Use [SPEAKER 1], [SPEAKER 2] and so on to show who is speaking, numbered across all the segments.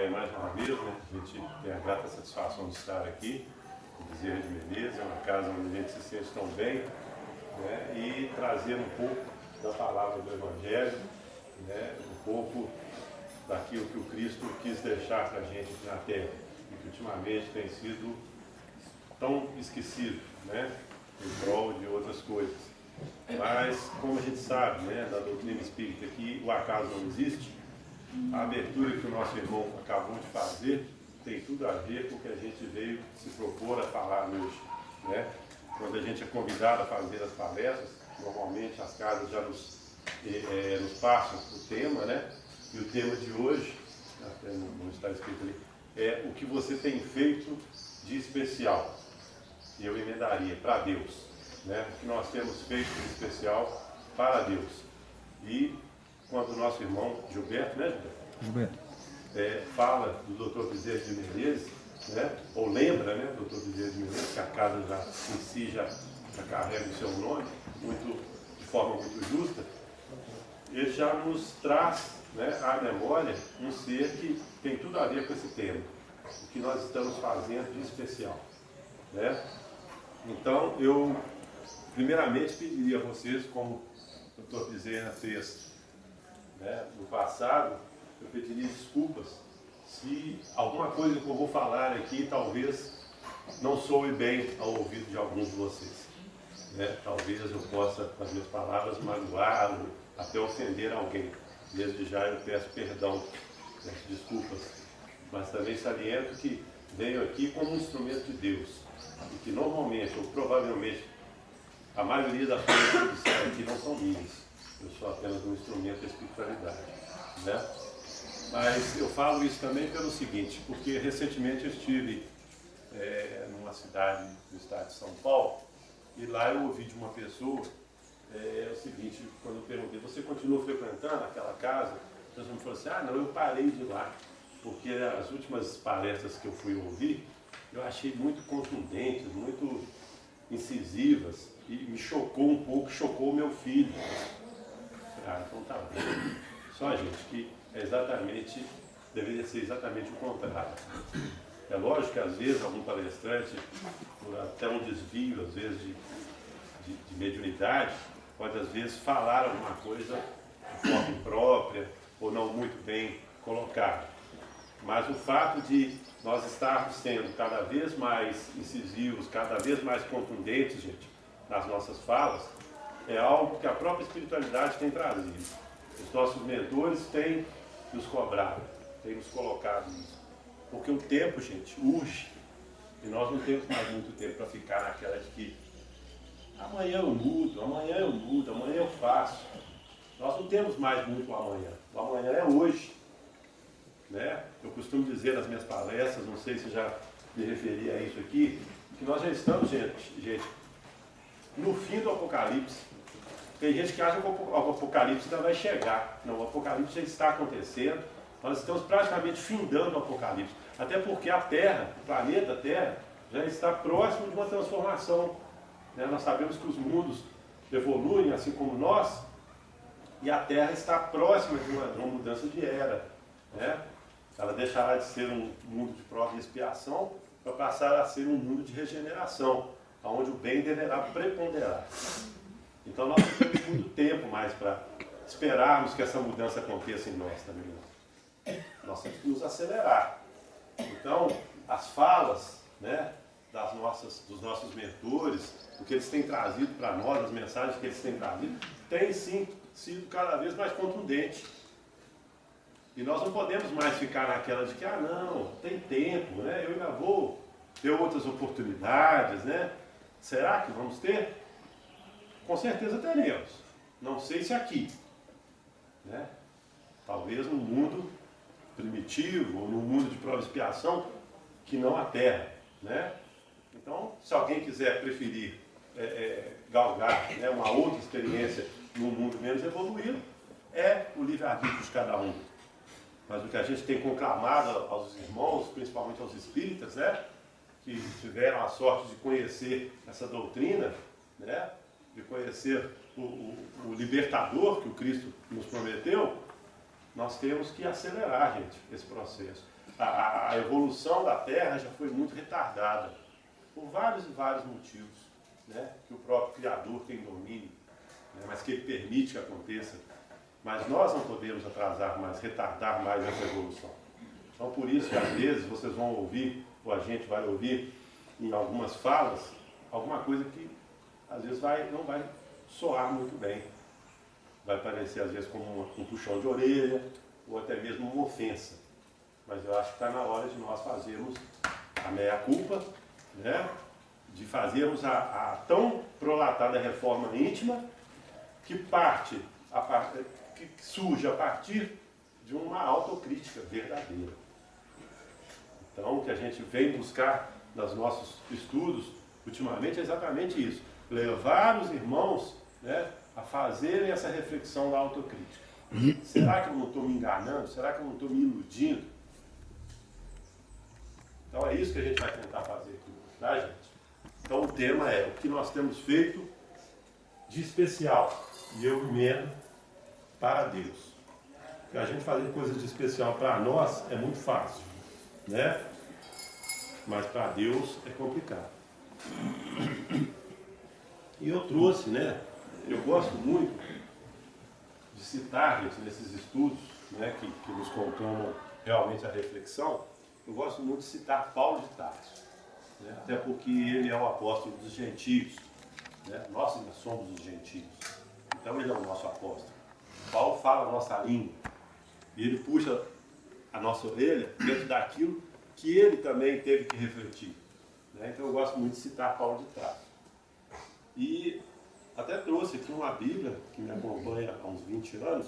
[SPEAKER 1] mais uma vez, né? A gente tem a grata satisfação de estar aqui, em Bezerra de Menezes, é uma casa onde a gente se sente tão bem, né? E trazer um pouco da palavra do Evangelho, né? Um pouco daquilo que o Cristo quis deixar para a gente aqui na Terra, e que ultimamente tem sido tão esquecido, né? Em prol de outras coisas. Mas, como a gente sabe, né, da doutrina espírita, que o acaso não existe, a abertura que o nosso irmão acabou de fazer tem tudo a ver com o que a gente veio se propor a falar hoje, né? Quando a gente é convidado a fazer as palestras, normalmente as casas já nos passam o tema, né? E o tema de hoje, até não está escrito ali, é o que você tem feito de especial. E eu emendaria para Deus, né? O que nós temos feito de especial para Deus. E quando o nosso irmão Gilberto, né, Gilberto? Fala do Dr. Bezerra de Menezes, né? Ou lembra, né, do Dr. Bezerra de Menezes, que a casa já em si já carrega o seu nome, de forma muito justa, ele já nos traz, né, à memória um ser que tem tudo a ver com esse tema, o que nós estamos fazendo de especial, né? Então, eu primeiramente pediria a vocês, como o Dr. Bezerra fez, né, no passado, eu pediria desculpas se alguma coisa que eu vou falar aqui talvez não soe bem ao ouvido de alguns de vocês, né? Talvez eu possa, com as minhas palavras, magoar ou até ofender alguém. Desde já eu peço perdão, peço desculpas, mas também saliento que venho aqui como um instrumento de Deus e que normalmente, ou provavelmente, a maioria das coisas que disseram aqui não são minhas. Eu sou apenas um instrumento da espiritualidade, né? Mas eu falo isso também pelo seguinte, porque recentemente eu estive numa cidade do estado de São Paulo, e lá eu ouvi de uma pessoa o seguinte, quando eu perguntei, você continua frequentando aquela casa? A pessoa me falou assim, não, eu parei de ir lá, porque as últimas palestras que eu fui ouvir, eu achei muito contundentes, muito incisivas, e me chocou um pouco, chocou o meu filho. Então tá bom. Só, gente, que deveria ser exatamente o contrário. É lógico que às vezes algum palestrante, por até um desvio, às vezes, de mediunidade, pode às vezes falar alguma coisa de forma imprópria ou não muito bem colocada. Mas o fato de nós estarmos sendo cada vez mais incisivos, cada vez mais contundentes, gente, nas nossas falas, é algo que a própria espiritualidade tem trazido. Os nossos mentores têm nos cobrado, têm nos colocado nisso. Porque o tempo, gente, urge. E nós não temos mais muito tempo para ficar naquela de que amanhã eu mudo, amanhã eu faço. Nós não temos mais muito o amanhã. O amanhã é hoje, né? Eu costumo dizer nas minhas palestras, não sei se já me referi a isso aqui, que nós já estamos, gente, no fim do Apocalipse. Tem gente que acha que o Apocalipse ainda vai chegar. Não, o Apocalipse já está acontecendo. Nós estamos praticamente findando o Apocalipse. Até porque a Terra, o planeta Terra, já está próximo de uma transformação, né? Nós sabemos que os mundos evoluem, assim como nós, e a Terra está próxima de uma mudança de era, né? Ela deixará de ser um mundo de prova e expiação para passar a ser um mundo de regeneração, onde o bem deverá preponderar. Então nós não temos muito tempo mais para esperarmos que essa mudança aconteça em nós também. Nós temos que nos acelerar. Então, as falas, né, dos nossos mentores, o que eles têm trazido para nós, as mensagens que eles têm trazido, têm sim sido cada vez mais contundentes. E nós não podemos mais ficar naquela de que, não, tem tempo, né, eu ainda vou ter outras oportunidades, né? Será que vamos ter? Com certeza teremos. Não sei se aqui, né? Talvez no mundo primitivo, ou no mundo de prova e expiação, que não a Terra, né? Então, se alguém quiser preferir galgar, né, uma outra experiência num mundo menos evoluído, é o livre-arbítrio de cada um. Mas o que a gente tem conclamado aos irmãos, principalmente aos espíritas, né, que tiveram a sorte de conhecer essa doutrina, né, de conhecer o libertador que o Cristo nos prometeu, nós temos que acelerar, gente, esse processo. A evolução da Terra já foi muito retardada, por vários e vários motivos, né? Que o próprio Criador tem domínio, né? Mas que ele permite que aconteça. Mas nós não podemos atrasar mais, retardar mais essa evolução. Então, por isso que às vezes vocês vão ouvir, ou a gente vai ouvir, em algumas falas, alguma coisa que às vezes não vai soar muito bem. Vai parecer às vezes como um puxão de orelha, ou até mesmo uma ofensa. Mas eu acho que está na hora de nós fazermos a meia-culpa, né? De fazermos a tão prolatada reforma íntima que surge a partir de uma autocrítica verdadeira. Então, o que a gente vem buscar nos nossos estudos ultimamente é exatamente isso: levar os irmãos, né, a fazerem essa reflexão da autocrítica. Será que eu não estou me enganando? Será que eu não estou me iludindo? Então é isso que a gente vai tentar fazer aqui, tá, gente? Então o tema é o que nós temos feito de especial, e eu emendo para Deus. Porque a gente fazer coisas de especial para nós é muito fácil, né? Mas para Deus é complicado. E eu trouxe, né? Eu gosto muito de citar, gente, nesses estudos, né, que nos conclamam realmente a reflexão. Eu gosto muito de citar Paulo de Tarso, né? Até porque ele é o apóstolo dos gentios, né? Nós ainda somos os gentios, então ele é o nosso apóstolo. Paulo fala a nossa língua e ele puxa a nossa orelha dentro daquilo que ele também teve que refletir, né? Então eu gosto muito de citar Paulo de Tarso. E até trouxe aqui uma Bíblia que me acompanha há uns 20 anos.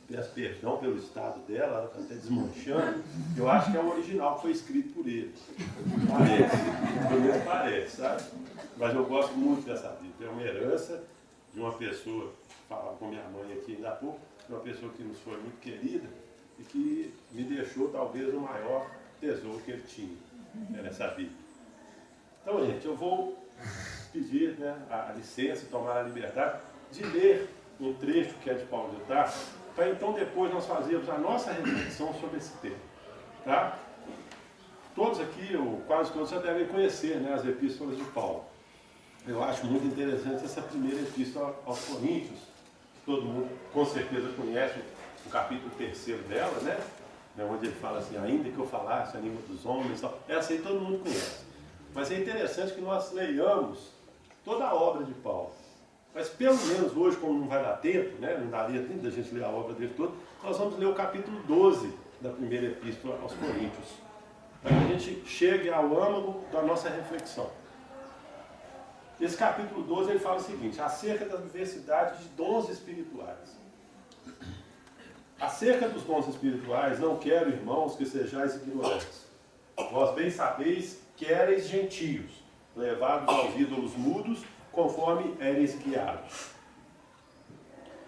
[SPEAKER 1] Peço perdão pelo estado dela, ela está até desmanchando. Eu acho que é o original que foi escrito por ele. Parece, pelo menos parece, sabe? Mas eu gosto muito dessa Bíblia. É uma herança de uma pessoa, falava com minha mãe aqui ainda há pouco, de uma pessoa que nos foi muito querida e que me deixou talvez o maior tesouro que ele tinha. Era essa Bíblia. Então, gente, eu vou pedir, né, a licença, tomar a liberdade de ler um trecho que é de Paulo de Tarso, para então depois nós fazermos a nossa reflexão sobre esse tema. Tá? Todos aqui, ou quase todos, já devem conhecer, né, as epístolas de Paulo. Eu acho muito interessante essa primeira epístola aos Coríntios, que todo mundo com certeza conhece o capítulo 3 dela, né? Onde ele fala assim: ainda que eu falasse a língua dos homens, tal. Essa aí todo mundo conhece. Mas é interessante que nós leiamos toda a obra de Paulo. Mas pelo menos hoje, como não vai dar tempo, né, não daria tempo da gente ler a obra dele toda, nós vamos ler o capítulo 12 da primeira epístola aos Coríntios, para que a gente chegue ao âmago da nossa reflexão. Esse capítulo 12 ele fala o seguinte: acerca da diversidade de dons espirituais. Acerca dos dons espirituais, não quero, irmãos, que sejais ignorantes. Vós bem sabeis que éreis gentios, levados aos ídolos mudos, conforme éreis guiados.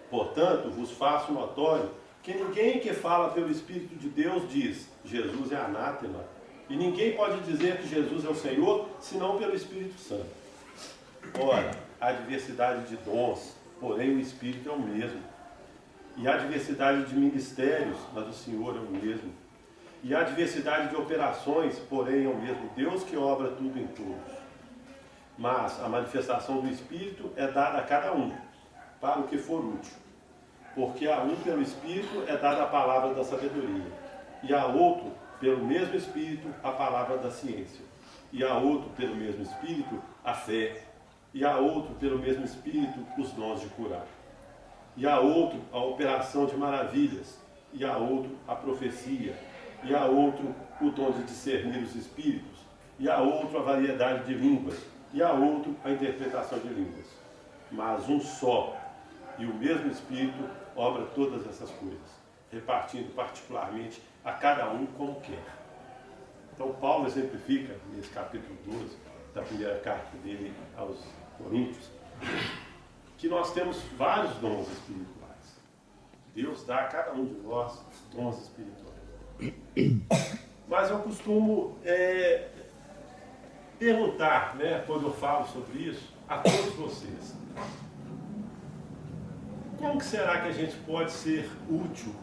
[SPEAKER 1] Portanto, vos faço notório que ninguém que fala pelo Espírito de Deus diz: Jesus é anátema, e ninguém pode dizer que Jesus é o Senhor, senão pelo Espírito Santo. Ora, há diversidade de dons, porém o Espírito é o mesmo. E há diversidade de ministérios, mas o Senhor é o mesmo. E há diversidade de operações, porém é o mesmo Deus que obra tudo em todos. Mas a manifestação do Espírito é dada a cada um, para o que for útil. Porque a um pelo Espírito é dada a palavra da sabedoria, e a outro, pelo mesmo Espírito, a palavra da ciência, e a outro, pelo mesmo Espírito, a fé, e a outro, pelo mesmo Espírito, os dons de curar, e a outro, a operação de maravilhas, e a outro, a profecia, e a outro, o dom de discernir os espíritos, e a outro, a variedade de línguas, e a outro, a interpretação de línguas. Mas um só, e o mesmo Espírito, obra todas essas coisas, repartindo particularmente a cada um como quer. Então Paulo exemplifica, nesse capítulo 12, da primeira carta dele aos Coríntios, que nós temos vários dons espirituais. Deus dá a cada um de nós dons espirituais. Mas eu costumo perguntar, né, quando eu falo sobre isso, a todos vocês: como que será que a gente pode ser útil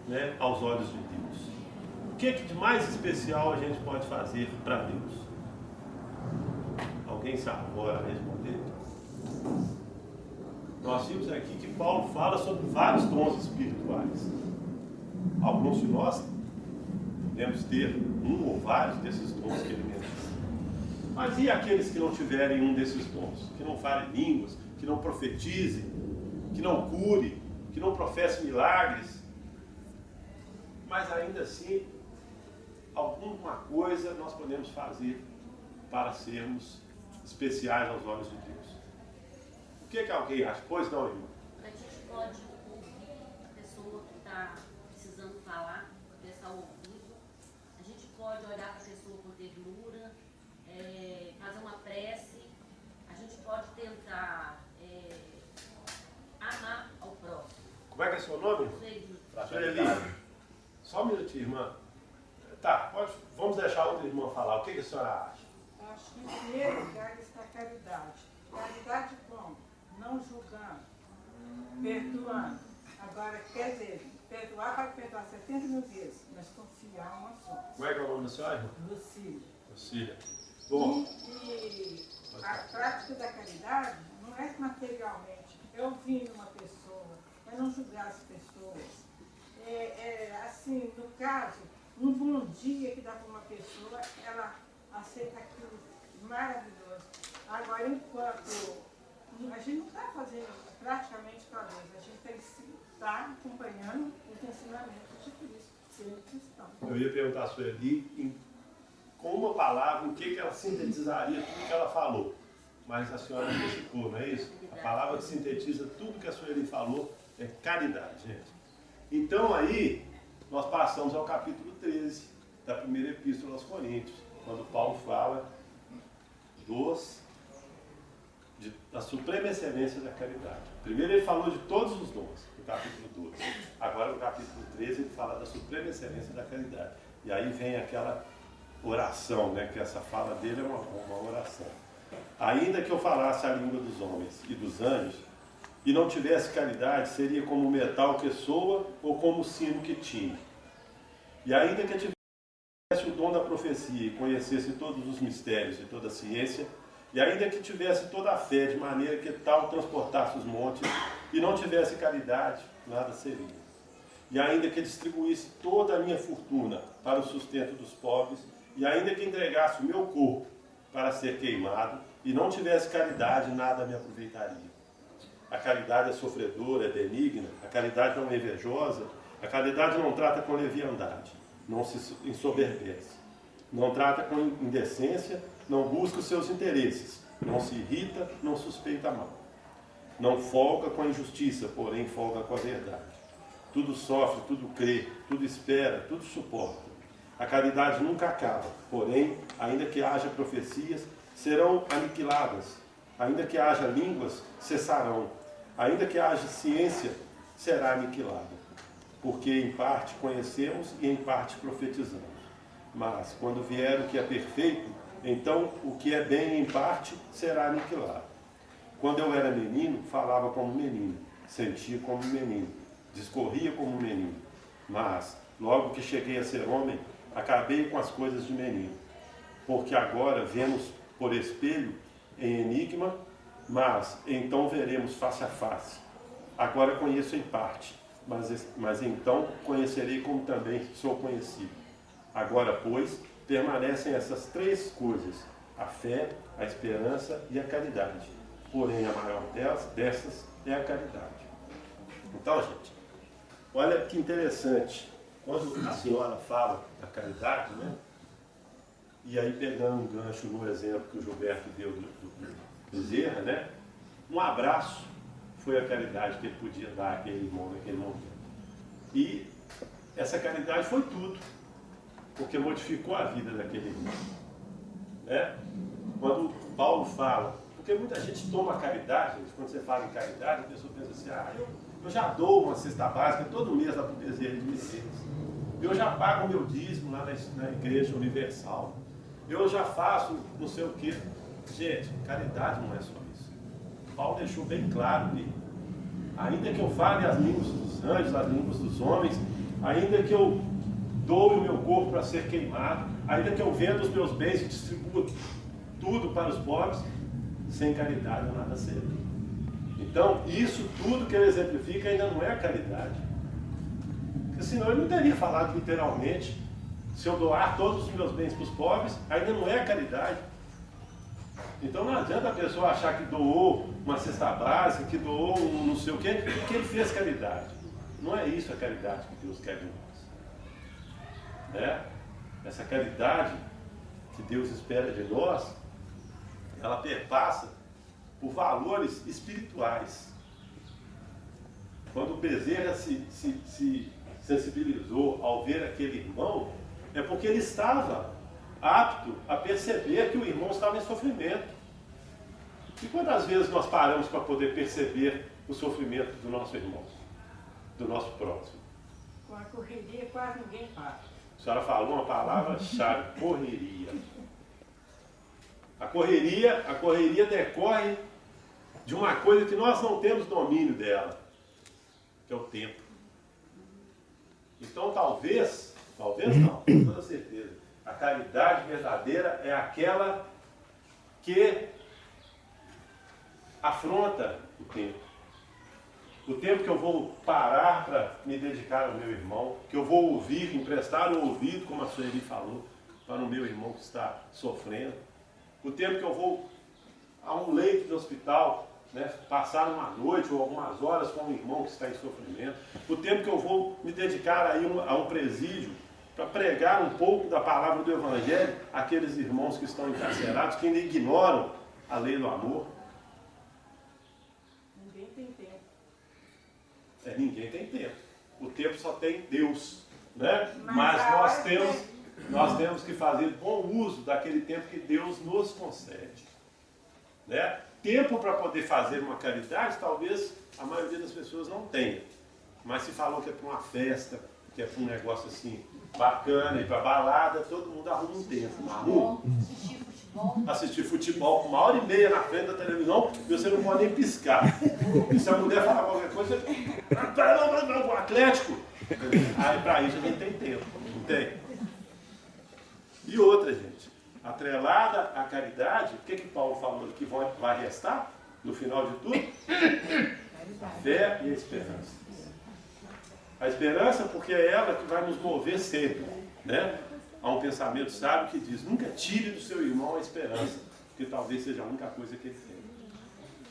[SPEAKER 1] né, aos olhos de Deus? O que de mais especial a gente pode fazer para Deus? Alguém sabe agora responder? Nós vimos aqui que Paulo fala sobre vários dons espirituais. Alguns de nós podemos ter um ou vários desses dons que ele menciona. Mas e aqueles que não tiverem um desses dons? Que não falem línguas, que não profetizem, que não cure, que não professem milagres? Mas ainda assim, alguma coisa nós podemos fazer para sermos especiais aos olhos de Deus. O que alguém acha? Pois não, irmão?
[SPEAKER 2] A gente pode ouvir a pessoa que está precisando falar, prestar o ouvido. A gente pode olhar para a pessoa com ternura, fazer uma prece. A gente pode tentar amar ao próximo.
[SPEAKER 1] Como é que é seu nome?
[SPEAKER 2] Sueli.
[SPEAKER 1] Sueli. Só um minutinho, irmã. Tá, vamos deixar outra irmã falar. O que a senhora acha?
[SPEAKER 3] Acho que em primeiro lugar está a caridade. Caridade como? Não julgando, perdoando. Agora, quer dizer, perdoar pode perdoar 70 mil vezes, mas confiar uma só.
[SPEAKER 1] Como é que é o nome da senhora, irmã?
[SPEAKER 3] Lucília.
[SPEAKER 1] Lucília. Bom.
[SPEAKER 3] E a prática da caridade não é materialmente. Eu vi numa pessoa, é não julgar as pessoas. Assim, no caso, um bom dia que dá para uma pessoa, ela aceita aquilo maravilhoso. Agora, enquanto a gente não está fazendo praticamente para Deus, a gente está acompanhando os ensinamentos de Cristo, sendo cristão.
[SPEAKER 1] Eu ia perguntar a Sueli, com uma palavra, o que ela sintetizaria tudo que ela falou. Mas a senhora antecipou, não é isso? A palavra que sintetiza tudo que a Sueli falou é caridade, gente. Então aí, nós passamos ao capítulo 13 da primeira epístola aos Coríntios, quando Paulo fala da suprema excelência da caridade. Primeiro ele falou de todos os dons, no capítulo 12. Agora no capítulo 13 ele fala da suprema excelência da caridade. E aí vem aquela oração, né, que essa fala dele é uma oração. Ainda que eu falasse a língua dos homens e dos anjos, e não tivesse caridade, seria como o metal que soa ou como o sino que tine. E ainda que tivesse o dom da profecia e conhecesse todos os mistérios e toda a ciência, e ainda que tivesse toda a fé, de maneira que tal transportasse os montes, e não tivesse caridade, nada seria. E ainda que distribuísse toda a minha fortuna para o sustento dos pobres, e ainda que entregasse o meu corpo para ser queimado, e não tivesse caridade, nada me aproveitaria. A caridade é sofredora, é benigna, a caridade não é invejosa, a caridade não trata com leviandade, não se ensoberbece, não trata com indecência, não busca os seus interesses, não se irrita, não suspeita mal. Não folga com a injustiça, porém folga com a verdade. Tudo sofre, tudo crê, tudo espera, tudo suporta. A caridade nunca acaba, porém, ainda que haja profecias, serão aniquiladas. Ainda que haja línguas, cessarão. Ainda que haja ciência, será aniquilada. Porque em parte conhecemos e em parte profetizamos. Mas quando vier o que é perfeito, então o que é bem em parte será aniquilado. Quando eu era menino, falava como menino, sentia como menino, discorria como menino. Mas, logo que cheguei a ser homem, acabei com as coisas de menino. Porque agora vemos por espelho, em enigma, mas então veremos face a face. Agora conheço em parte, mas então conhecerei como também sou conhecido. Agora, pois, permanecem essas três coisas: a fé, a esperança e a caridade. Porém, a maior dessas é a caridade. Então, gente, olha que interessante. Quando a senhora fala da caridade, né? E aí pegando um gancho no exemplo que o Gilberto deu do Bezerra, né? Um abraço foi a caridade que ele podia dar àquele irmão naquele momento. E essa caridade foi tudo, porque modificou a vida daquele irmão. Né? Quando Paulo fala, porque muita gente toma caridade, gente, quando você fala em caridade, a pessoa pensa assim, eu já dou uma cesta básica todo mês lá para o Bezerra de Menezes. Eu já pago o meu dízimo lá na Igreja Universal. Eu já faço não sei o quê. Gente, caridade não é só isso. Paulo deixou bem claro que, ainda que eu fale as línguas dos anjos, as línguas dos homens, ainda que eu doe o meu corpo para ser queimado, ainda que eu venda os meus bens e distribua tudo para os pobres, sem caridade eu nada serei. Então, isso tudo que ele exemplifica ainda não é a caridade. Porque senão ele não teria falado literalmente, se eu doar todos os meus bens para os pobres, ainda não é a caridade. Então não adianta a pessoa achar que doou uma cesta básica, que doou um não sei o quê, porque ele fez caridade. Não é isso a caridade que Deus quer de nós. Né? Essa caridade que Deus espera de nós, ela perpassa por valores espirituais. Quando o Bezerra se sensibilizou ao ver aquele irmão, é porque ele estava apto a perceber que o irmão estava em sofrimento. E quantas vezes nós paramos para poder perceber o sofrimento do nosso irmão, do nosso próximo?
[SPEAKER 3] Com a correria quase ninguém para.
[SPEAKER 1] A senhora falou uma palavra-chave, correria. A correria decorre de uma coisa que nós não temos domínio dela, que é o tempo. Então talvez não, com toda certeza, a caridade verdadeira é aquela que afronta o tempo. O tempo que eu vou parar para me dedicar ao meu irmão, que eu vou ouvir, emprestar o ouvido, como a Sueli falou, para o meu irmão que está sofrendo. O tempo que eu vou a um leito de hospital, né, passar uma noite ou algumas horas com um irmão que está em sofrimento. O tempo que eu vou me dedicar aí a um presídio para pregar um pouco da palavra do Evangelho àqueles irmãos que estão encarcerados, que ainda ignoram a lei do amor.
[SPEAKER 3] Ninguém tem tempo.
[SPEAKER 1] Ninguém tem tempo. O tempo só tem Deus. Né?
[SPEAKER 3] Mas
[SPEAKER 1] Mas nós temos que fazer bom uso daquele tempo que Deus nos concede. Né? Tempo para poder fazer uma caridade, talvez a maioria das pessoas não tenha. Mas se falou que é para uma festa, que é para um negócio assim bacana, e para balada, todo mundo arruma um tempo. Arruma. Assistir futebol com 1h30 na frente da televisão e você não pode nem piscar. E se a mulher falar qualquer coisa, você... o Atlético. Aí para isso a gente tem tempo, não tem? E outra, gente, atrelada à caridade, o que Paulo falou que vai restar no final de tudo? A fé e a esperança. A esperança porque é ela que vai nos mover sempre, né? Há um pensamento sábio que diz, nunca tire do seu irmão a esperança, porque talvez seja a única coisa que ele tem.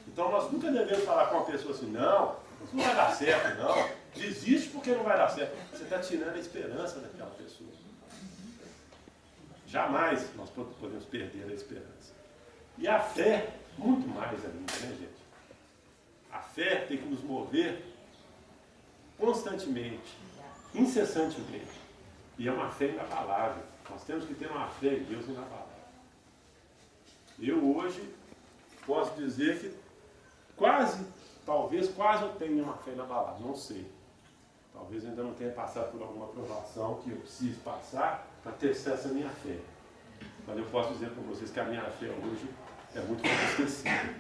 [SPEAKER 1] Então nós nunca devemos falar com uma pessoa assim, não, isso não vai dar certo, não. Desiste porque não vai dar certo. Você está tirando a esperança daquela pessoa. Jamais nós podemos perder a esperança. E a fé, muito mais ainda, né, gente? A fé tem que nos mover constantemente, incessantemente. E é uma fé inabalável. Nós temos que ter uma fé em Deus inabalável. Eu hoje posso dizer que talvez quase eu tenha uma fé inabalável, não sei. Talvez eu ainda não tenha passado por alguma provação que eu preciso passar para testar essa minha fé. Mas eu posso dizer para vocês que a minha fé hoje é muito robustecida.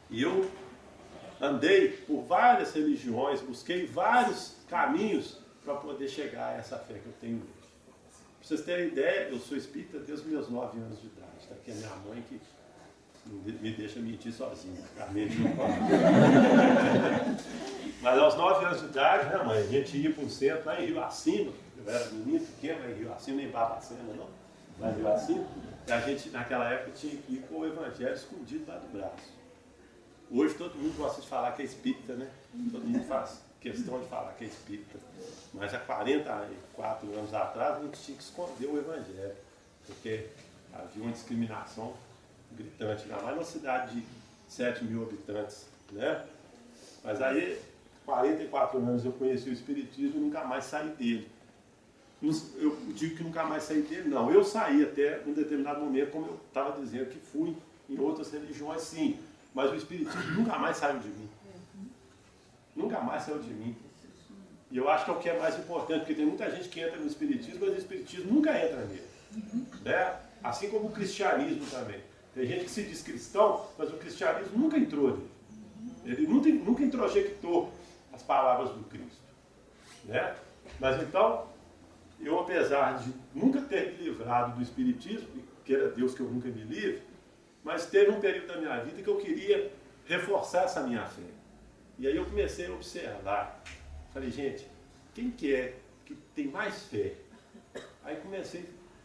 [SPEAKER 1] E eu andei por várias religiões, busquei vários caminhos para poder chegar a essa fé que eu tenho hoje. Para vocês terem ideia, eu sou espírita desde os meus 9 anos de idade. Está aqui a minha mãe que me deixa mentir sozinha. A mente não pode. Mas aos 9 anos de idade, né, mãe? A gente ia para um centro lá em Rio Acima. Eu era menino pequeno, lá em Rio Acima, nem Babacena, não. Lá em Rio Acima. E a gente, naquela época, tinha que ir com o Evangelho escondido lá do braço. Hoje todo mundo gosta de falar que é espírita, né? Todo mundo faz questão de falar que é espírita. Mas há 44 anos atrás a gente tinha que esconder o Evangelho. Porque havia uma discriminação gritante, ainda mais numa cidade de 7 mil habitantes, né? Mas aí, 44 anos eu conheci o Espiritismo e nunca mais saí dele. Eu digo que nunca mais saí dele, não. Eu saí até um determinado momento, como eu estava dizendo, que fui em outras religiões, sim. Mas o Espiritismo nunca mais saiu de mim. Nunca mais saiu de mim. E eu acho que é o que é mais importante, porque tem muita gente que entra no Espiritismo, mas o Espiritismo nunca entra nele. Né? Assim como o cristianismo também. Tem gente que se diz cristão, mas o cristianismo nunca entrou nele. Ele nunca introjectou as palavras do Cristo. Né? Mas então, eu apesar de nunca ter me livrado do espiritismo, que era Deus que eu nunca me livre, mas teve um período da minha vida que eu queria reforçar essa minha fé. E aí eu comecei a observar. Falei, gente, quem que é que tem mais fé? Aí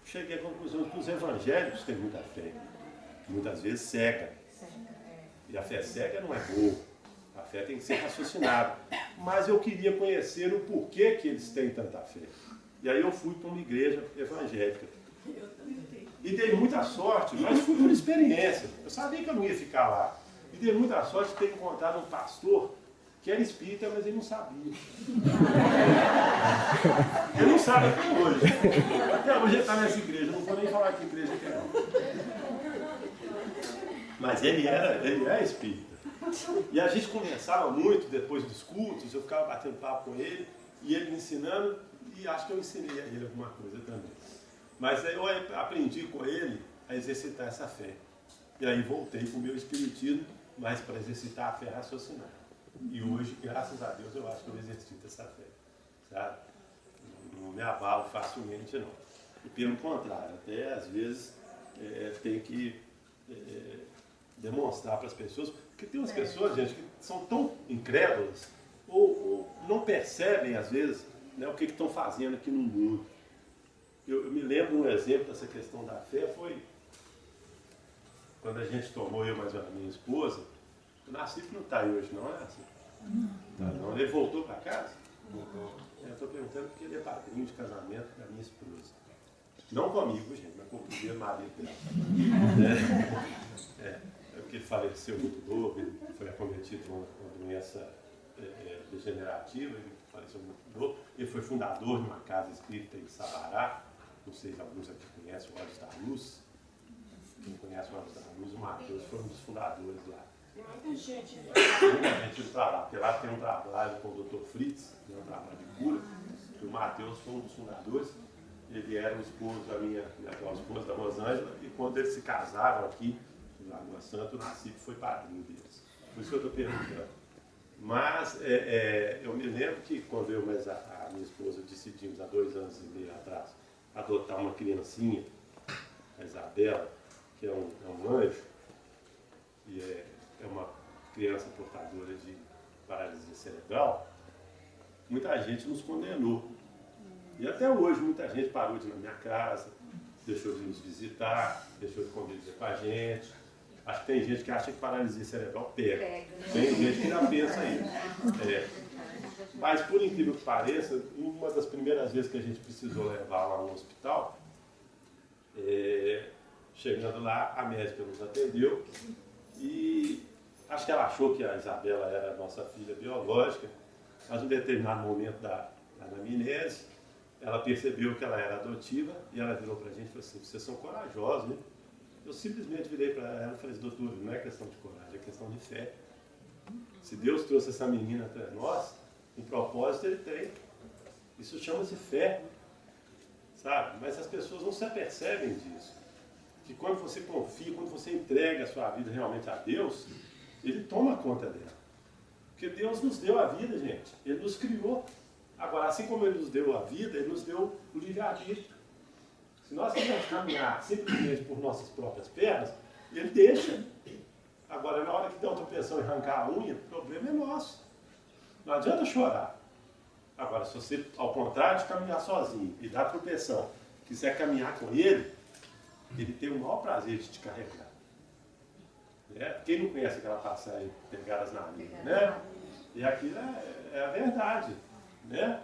[SPEAKER 1] cheguei à conclusão que os evangélicos têm muita fé. Muitas vezes cega. E a fé cega não é boa. A fé tem que ser raciocinada. Mas eu queria conhecer o porquê que eles têm tanta fé. E aí eu fui para uma igreja evangélica. E dei muita sorte, mas fui por experiência. Eu sabia que eu não ia ficar lá. E dei muita sorte de ter encontrado um pastor que era espírita, mas ele não sabia. Ele não sabe até hoje. Até hoje ele está nessa igreja. Eu não vou nem falar que igreja que é não. Mas ele é espírita. E a gente conversava muito depois dos cultos, eu ficava batendo papo com ele, e ele me ensinando, e acho que eu ensinei a ele alguma coisa também. Mas aí eu aprendi com ele a exercitar essa fé. E aí voltei para o meu espiritismo, mas para exercitar a fé raciocinada. E hoje, graças a Deus, eu acho que eu exercito essa fé. Sabe? Não me abalo facilmente, não. E pelo contrário, até às vezes tem que demonstrar para as pessoas, porque tem umas pessoas, gente, que são tão incrédulas, ou não percebem, às vezes, né, o que estão fazendo aqui no mundo. Eu me lembro um exemplo dessa questão da fé, foi quando a gente tomou, eu mais a minha esposa. O Nassif não está aí hoje, não é, Nassif? Tá, não. Ele voltou para casa? Voltou. Eu estou perguntando porque ele é padrinho de casamento da minha esposa. Não comigo, gente, mas com o primeiro marido dela. É porque ele faleceu muito novo, ele foi acometido com uma doença degenerativa, ele faleceu muito novo. Ele foi fundador de uma casa espírita em Sabará. Não sei se alguns aqui conhecem o Olhos da Luz. Quem conhece o Olhos da Luz, o Matheus foi um dos fundadores lá.
[SPEAKER 3] Tem muita gente.
[SPEAKER 1] Muita gente para lá, porque lá tem um trabalho com o Dr. Fritz, que é um trabalho de cura, que o Matheus foi um dos fundadores. Ele era o esposo da minha atual esposa, da Rosângela, e quando eles se casaram aqui, em Lagoa Santa, o Nassif foi padrinho deles. Por isso que eu estou perguntando. Mas eu me lembro que quando eu e a minha esposa decidimos, há 2 anos e meio atrás, adotar uma criancinha, a Isabela, que é um anjo, e é uma criança portadora de paralisia cerebral, muita gente nos condenou. E até hoje muita gente parou de ir na minha casa, deixou de nos visitar, deixou de conviver com a gente. Acho que tem gente que acha que paralisia cerebral pega. Tem gente que já pensa isso. Mas por incrível que pareça, uma das primeiras vezes que a gente precisou levar lá no hospital, chegando lá, a médica nos atendeu e acho que ela achou que a Isabela era a nossa filha biológica, mas em um determinado momento da anamnese, ela percebeu que ela era adotiva e ela virou para a gente e falou assim: vocês são corajosos, né? Eu simplesmente virei para ela e falei: doutor, não é questão de coragem, é questão de fé. Se Deus trouxe essa menina até nós, um propósito ele tem. Isso chama-se fé, sabe? Mas as pessoas não se apercebem disso. Que quando você confia, quando você entrega a sua vida realmente a Deus, Ele toma conta dela. Porque Deus nos deu a vida, gente. Ele nos criou. Agora, assim como Ele nos deu a vida, Ele nos deu o livre-arbítrio. Se nós quisermos caminhar simplesmente por nossas próprias pernas, Ele deixa. Agora, na hora que dá uma tropeção e arrancar a unha, o problema é nosso. Não adianta chorar. Agora, se você, ao contrário de caminhar sozinho e dar tropeção, quiser caminhar com Ele, Ele tem o maior prazer de te carregar. Quem não conhece aquela passagem, pegadas na linha, né? E aquilo é a verdade, né?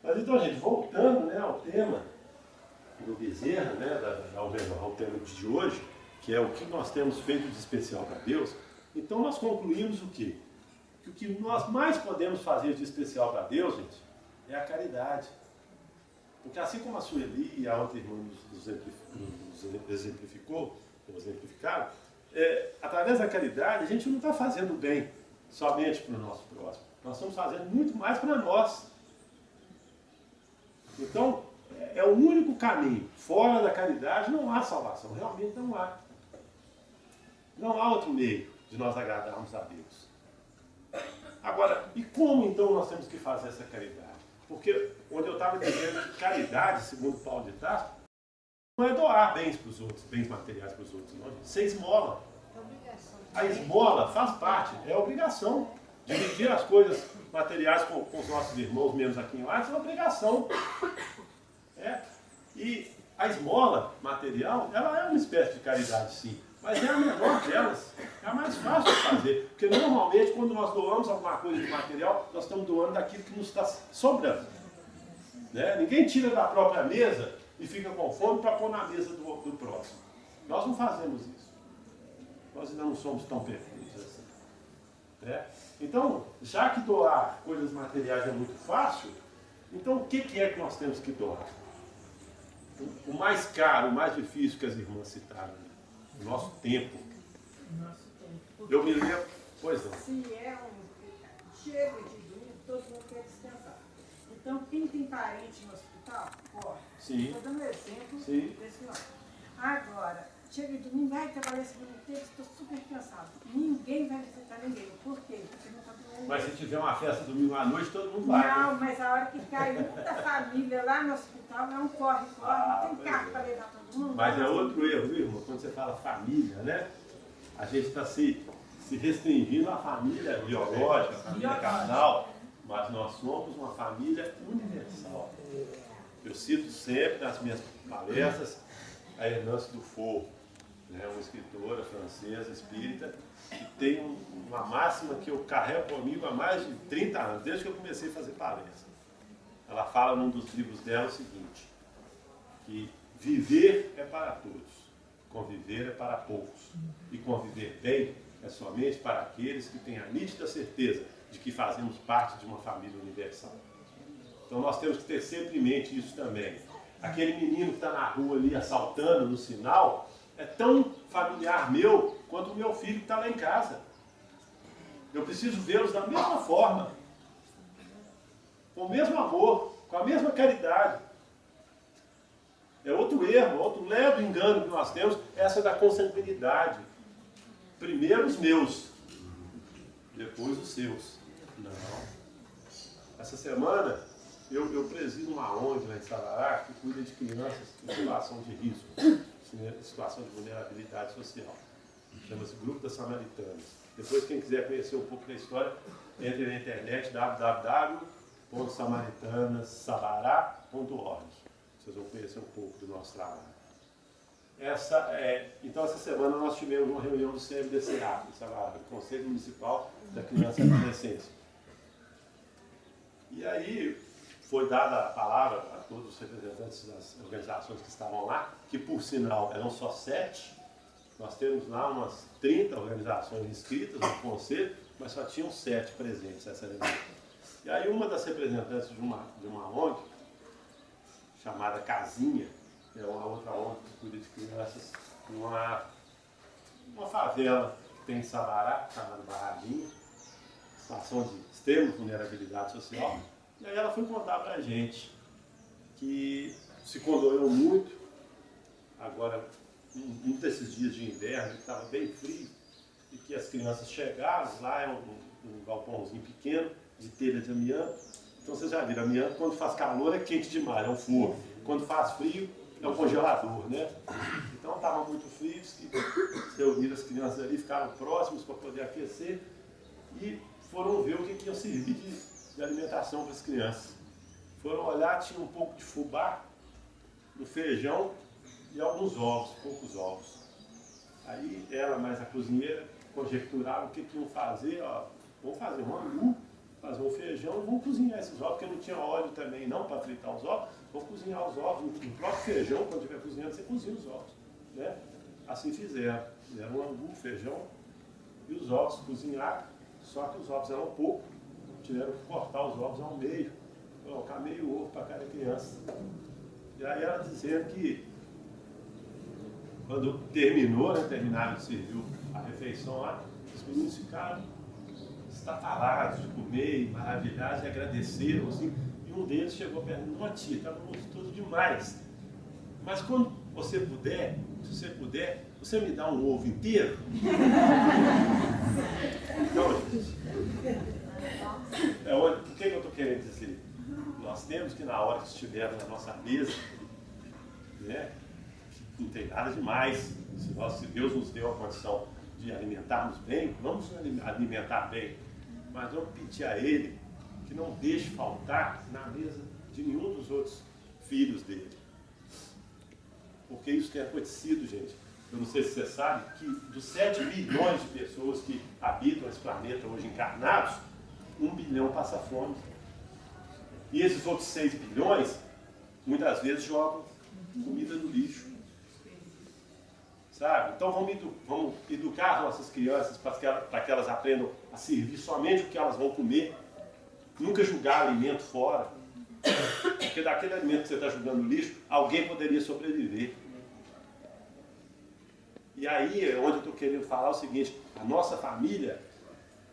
[SPEAKER 1] Mas então, gente, voltando, né, ao tema do Bezerra, né, ao tema de hoje, que é o que nós temos feito de especial para Deus, então nós concluímos o quê? Que o que nós mais podemos fazer de especial para Deus, gente, é a caridade. Porque assim como a Sueli e a outra irmã nos exemplificaram, através da caridade a gente não está fazendo bem somente para o nosso próximo. Nós estamos fazendo muito mais para nós. Então, é o único caminho. Fora da caridade não há salvação. Realmente não há. Não há outro meio de nós agradarmos a Deus. Agora, e como então nós temos que fazer essa caridade? Porque onde eu estava dizendo que caridade, segundo Paulo de Tarso, não é doar bens para os outros, bens materiais para os outros, não. Isso é esmola.
[SPEAKER 2] É obrigação.
[SPEAKER 1] A esmola faz parte, é obrigação. Dividir as coisas materiais com os nossos irmãos, menos aqui em Lattes, é obrigação. E a esmola material, ela é uma espécie de caridade, sim. Mas é a menor delas, é a mais fácil de fazer. Porque normalmente, quando nós doamos alguma coisa de material, nós estamos doando daquilo que nos está sobrando. Né? Ninguém tira da própria mesa e fica com fome para pôr na mesa do próximo. Nós não fazemos isso. Nós ainda não somos tão perfeitos assim. Né? Então, já que doar coisas materiais é muito fácil, então o que é que nós temos que doar? O mais caro, o mais difícil que as irmãs citaram, o nosso tempo. Eu me lembro, pois não.
[SPEAKER 3] Se chega de domingo, todo mundo quer descansar. Então, quem tem parente no hospital, corre.
[SPEAKER 1] Sim.
[SPEAKER 3] Estou dando exemplo
[SPEAKER 1] Sim.
[SPEAKER 3] desse nome. Agora, chega de domingo, vai trabalhar esse domingo inteiro, estou super cansado. Ninguém vai visitar ninguém. Por quê? Porque não está doendo.
[SPEAKER 1] Mas se tiver uma festa domingo à noite, todo mundo vai.
[SPEAKER 3] Não, mas a hora que cai um da família lá no hospital, é um corre, não tem carro para levar todo mundo.
[SPEAKER 1] Mas é outro erro, viu, irmão? Quando você fala família, né? A gente está se restringindo à família biológica, à família carnal, mas nós somos uma família universal. Eu cito sempre nas minhas palestras a Hernance Dufour, né? Uma escritora francesa, espírita, que tem uma máxima que eu carrego comigo há mais de 30 anos, desde que eu comecei a fazer palestra. Ela fala num dos livros dela o seguinte, que viver é para todos, conviver é para poucos, e conviver bem é somente para aqueles que têm a nítida certeza de que fazemos parte de uma família universal. Então nós temos que ter sempre em mente isso também. Aquele menino que está na rua ali assaltando no sinal é tão familiar meu quanto o meu filho que está lá em casa. Eu preciso vê-los da mesma forma, com o mesmo amor, com a mesma caridade. É outro erro, outro leve engano que nós temos, essa da consanguinidade. Primeiro os meus, depois os seus. Não. Essa semana eu presido uma ONG lá em Sabará que cuida de crianças em situação de risco, em situação de vulnerabilidade social. Chama-se Grupo das Samaritanas. Depois, quem quiser conhecer um pouco da história, entre na internet www.samaritanasabará.org. Vocês vão conhecer um pouco do nosso trabalho. Então, essa semana nós tivemos uma reunião do CMDCA, do Conselho Municipal da Criança e Adolescência. E aí foi dada a palavra a todos os representantes das organizações que estavam lá, que por sinal eram só 7. Nós temos lá umas 30 organizações inscritas no Conselho, mas só tinham 7 presentes nessa reunião. E aí uma das representantes de uma ONG, chamada Casinha, que é uma outra ONG que cuida de crianças, numa favela que tem em Sabará, chamada Barradinha, situação de extrema vulnerabilidade social. E aí ela foi contar pra gente que se condoeu muito, agora, um desses dias de inverno, que estava bem frio, e que as crianças chegaram, lá é um galpãozinho pequeno, de telha de amianto. Então vocês já viram, amianto quando faz calor é quente demais, é um forno. Quando faz frio, é um congelador, né? Então estava muito frio, se reuniram as crianças ali, ficaram próximos para poder aquecer e foram ver o que iam servir de alimentação para as crianças. Foram olhar, tinha um pouco de fubá, no feijão e alguns ovos, poucos ovos. Aí ela, mais a cozinheira, conjecturaram o que iam fazer, ó, vão fazer um angu, fazer um feijão e vão cozinhar esses ovos, porque não tinha óleo também não para fritar os ovos, vão cozinhar os ovos no próprio feijão, quando estiver cozinhando, você cozinha os ovos. Né? Assim fizeram um angu, feijão e os ovos cozinharam, só que os ovos eram pouco, tiveram que cortar os ovos ao meio, colocar meio ovo para cada criança. E aí ela dizendo que quando terminaram de servir a refeição lá, os meninos ficaram estatalados de comer, maravilhados e agradeceram, assim, e um deles chegou perguntando, tia, estava gostoso demais, mas quando você puder, se você puder, você me dá um ovo inteiro? Então, gente, o que eu estou querendo dizer? Nós nós temos que, na hora que estivermos na nossa mesa, né, não tem nada demais. Se Deus nos deu a condição de alimentarmos bem, vamos alimentar bem, mas vamos pedir a Ele que não deixe faltar na mesa de nenhum dos outros filhos dele. Porque isso tem acontecido, gente. Eu não sei se você sabe que dos 7 bilhões de pessoas que habitam esse planeta hoje encarnados, 1 bilhão passa fome. E esses outros 6 bilhões, muitas vezes jogam comida no lixo. Sabe? Então vamos educar nossas crianças para que elas aprendam a servir somente o que elas vão comer. Nunca jogar alimento fora. Porque daquele alimento que você está jogando no lixo, alguém poderia sobreviver. E aí é onde eu estou querendo falar o seguinte: a nossa família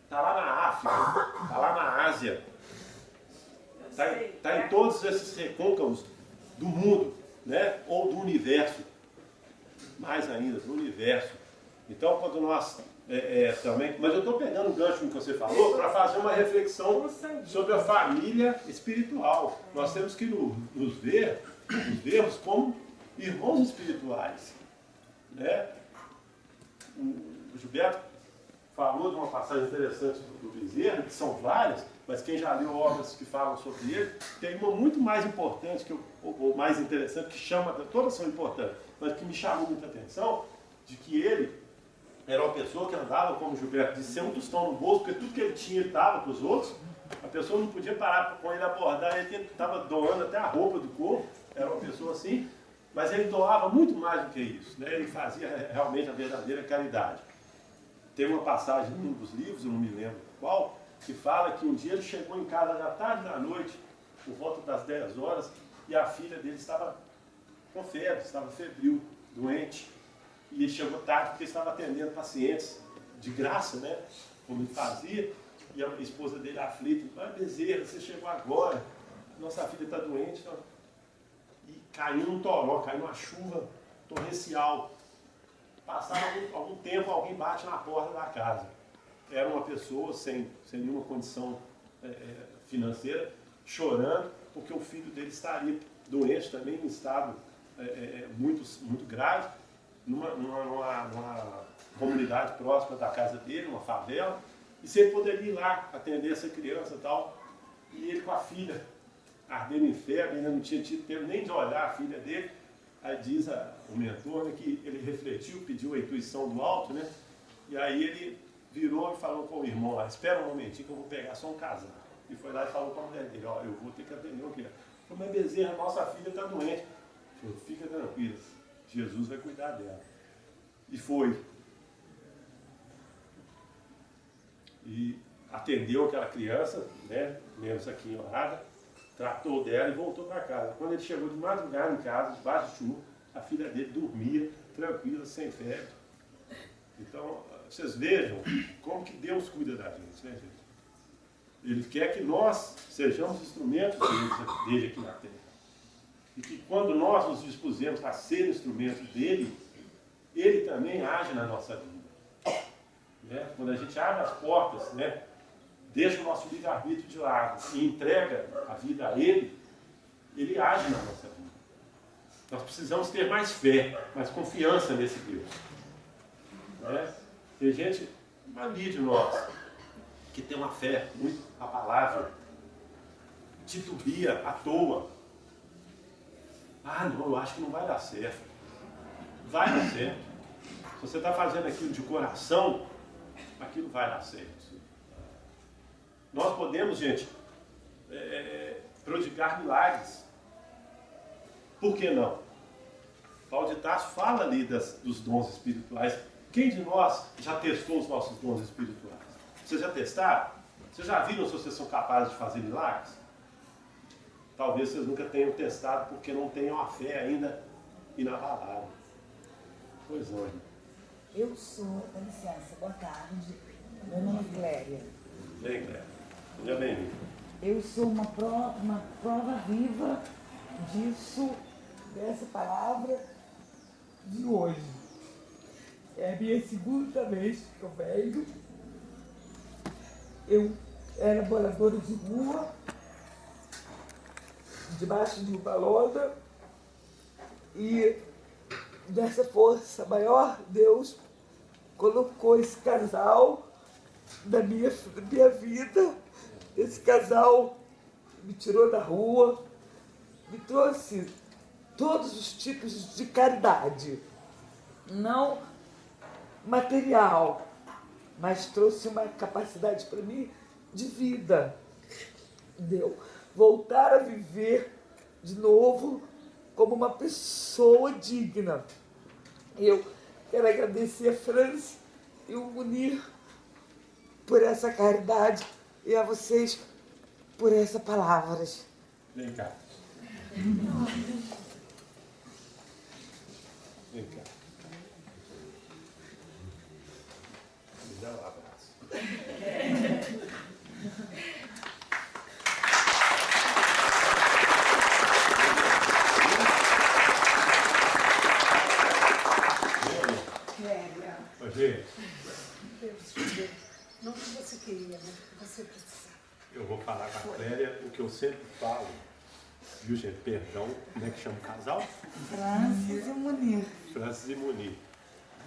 [SPEAKER 1] está lá na África, está lá na Ásia, está em todos esses recôncavos do mundo, né? Ou do universo, mais ainda, do universo. Então, quando nós também... Mas eu estou pegando o gancho que você falou para fazer uma reflexão sobre a família espiritual. Nós temos que nos vermos como irmãos espirituais, né? O Gilberto falou de uma passagem interessante do Bezerra, que são várias, mas quem já leu obras que falam sobre ele, tem uma muito mais importante, ou mais interessante, que chama, todas são importantes, mas que me chamou muita atenção, de que ele era uma pessoa que andava, como o Gilberto disse, sem um tostão no bolso, porque tudo que ele tinha ele dava para os outros, a pessoa não podia parar com ele abordar, ele estava doando até a roupa do corpo, era uma pessoa assim, mas ele doava muito mais do que isso, né? Ele fazia realmente a verdadeira caridade. Tem uma passagem num dos livros, eu não me lembro qual, que fala que um dia ele chegou em casa já tarde da noite, por volta das 10 horas, e a filha dele estava com febre, estava febril, doente. E ele chegou tarde porque estava atendendo pacientes de graça, né? Como ele fazia. E a esposa dele aflita: Bezerra, você chegou agora, nossa filha está doente. E caiu um toró, caiu uma chuva torrencial. Passado algum tempo, alguém bate na porta da casa. Era uma pessoa sem nenhuma condição financeira, chorando, porque o filho dele estaria doente também, em estado muito grave, numa comunidade próxima da casa dele, uma favela, e se ele poderia ir lá atender essa criança e tal. E ele com a filha, ardendo em febre, ainda não tinha tido tempo nem de olhar a filha dele. Aí diz o mentor, né, que ele refletiu, pediu a intuição do alto, né? E aí ele virou e falou com o irmão lá: espera um momentinho que eu vou pegar só um casaco. E foi lá e falou com a mulher dele: ó, eu vou ter que atender uma criança. Falou: mas Bezerra, nossa filha está doente. Falou: fica tranquilo, Jesus vai cuidar dela. E foi. E atendeu aquela criança, né, menos aqui em Orada, tratou dela e voltou para casa. Quando ele chegou de madrugada em casa, debaixo de chuva, a filha dele dormia, tranquila, sem febre. Então, vocês vejam como que Deus cuida da gente, né, gente? Ele quer que nós sejamos instrumentos dele aqui na Terra. E que quando nós nos dispusemos a ser instrumentos dele, ele também age na nossa vida. Né? Quando a gente abre as portas, né, deixa o nosso livre-arbítrio de lado e entrega a vida a ele, ele age na nossa vida. Nós precisamos ter mais fé, mais confiança nesse Deus. Né? Tem gente ali de nós que tem uma fé muito abalável, titubia à toa. Ah, não, eu acho que não vai dar certo. Vai dar certo. Se você está fazendo aquilo de coração, aquilo vai dar certo. Nós podemos, gente, prodigar milagres. Por que não? Paulo de Tarso fala ali dos dons espirituais. Quem de nós já testou os nossos dons espirituais? Vocês já testaram? Vocês já viram se vocês são capazes de fazer milagres? Talvez vocês nunca tenham testado porque não tenham a fé ainda inabalável. Pois não, irmão.
[SPEAKER 4] Eu sou, com licença, boa tarde. Meu nome é Cléria.
[SPEAKER 1] Bem, Cléria. Seja bem-vindo.
[SPEAKER 4] Eu sou uma prova viva dessa palavra de hoje. É a minha segunda vez que eu venho. Eu era moradora de rua debaixo de uma lona, e nessa força maior, Deus colocou esse casal na minha vida. Esse casal me tirou da rua, me trouxe todos os tipos de caridade, não material, mas trouxe uma capacidade para mim de vida. Deu voltar a viver de novo como uma pessoa digna. Eu quero agradecer a França e o Munir por essa caridade e a vocês por essas palavras.
[SPEAKER 1] Vem cá. Vem cá. Me dá um abraço. Ô, gente,
[SPEAKER 3] Não que você queria, mas que você precisava.
[SPEAKER 1] eu vou falar com a Clélia o que eu sempre falo. Viu, gente? Perdão. Como é que chama o casal?
[SPEAKER 3] Francis e Munir.
[SPEAKER 1] Francis e Munir.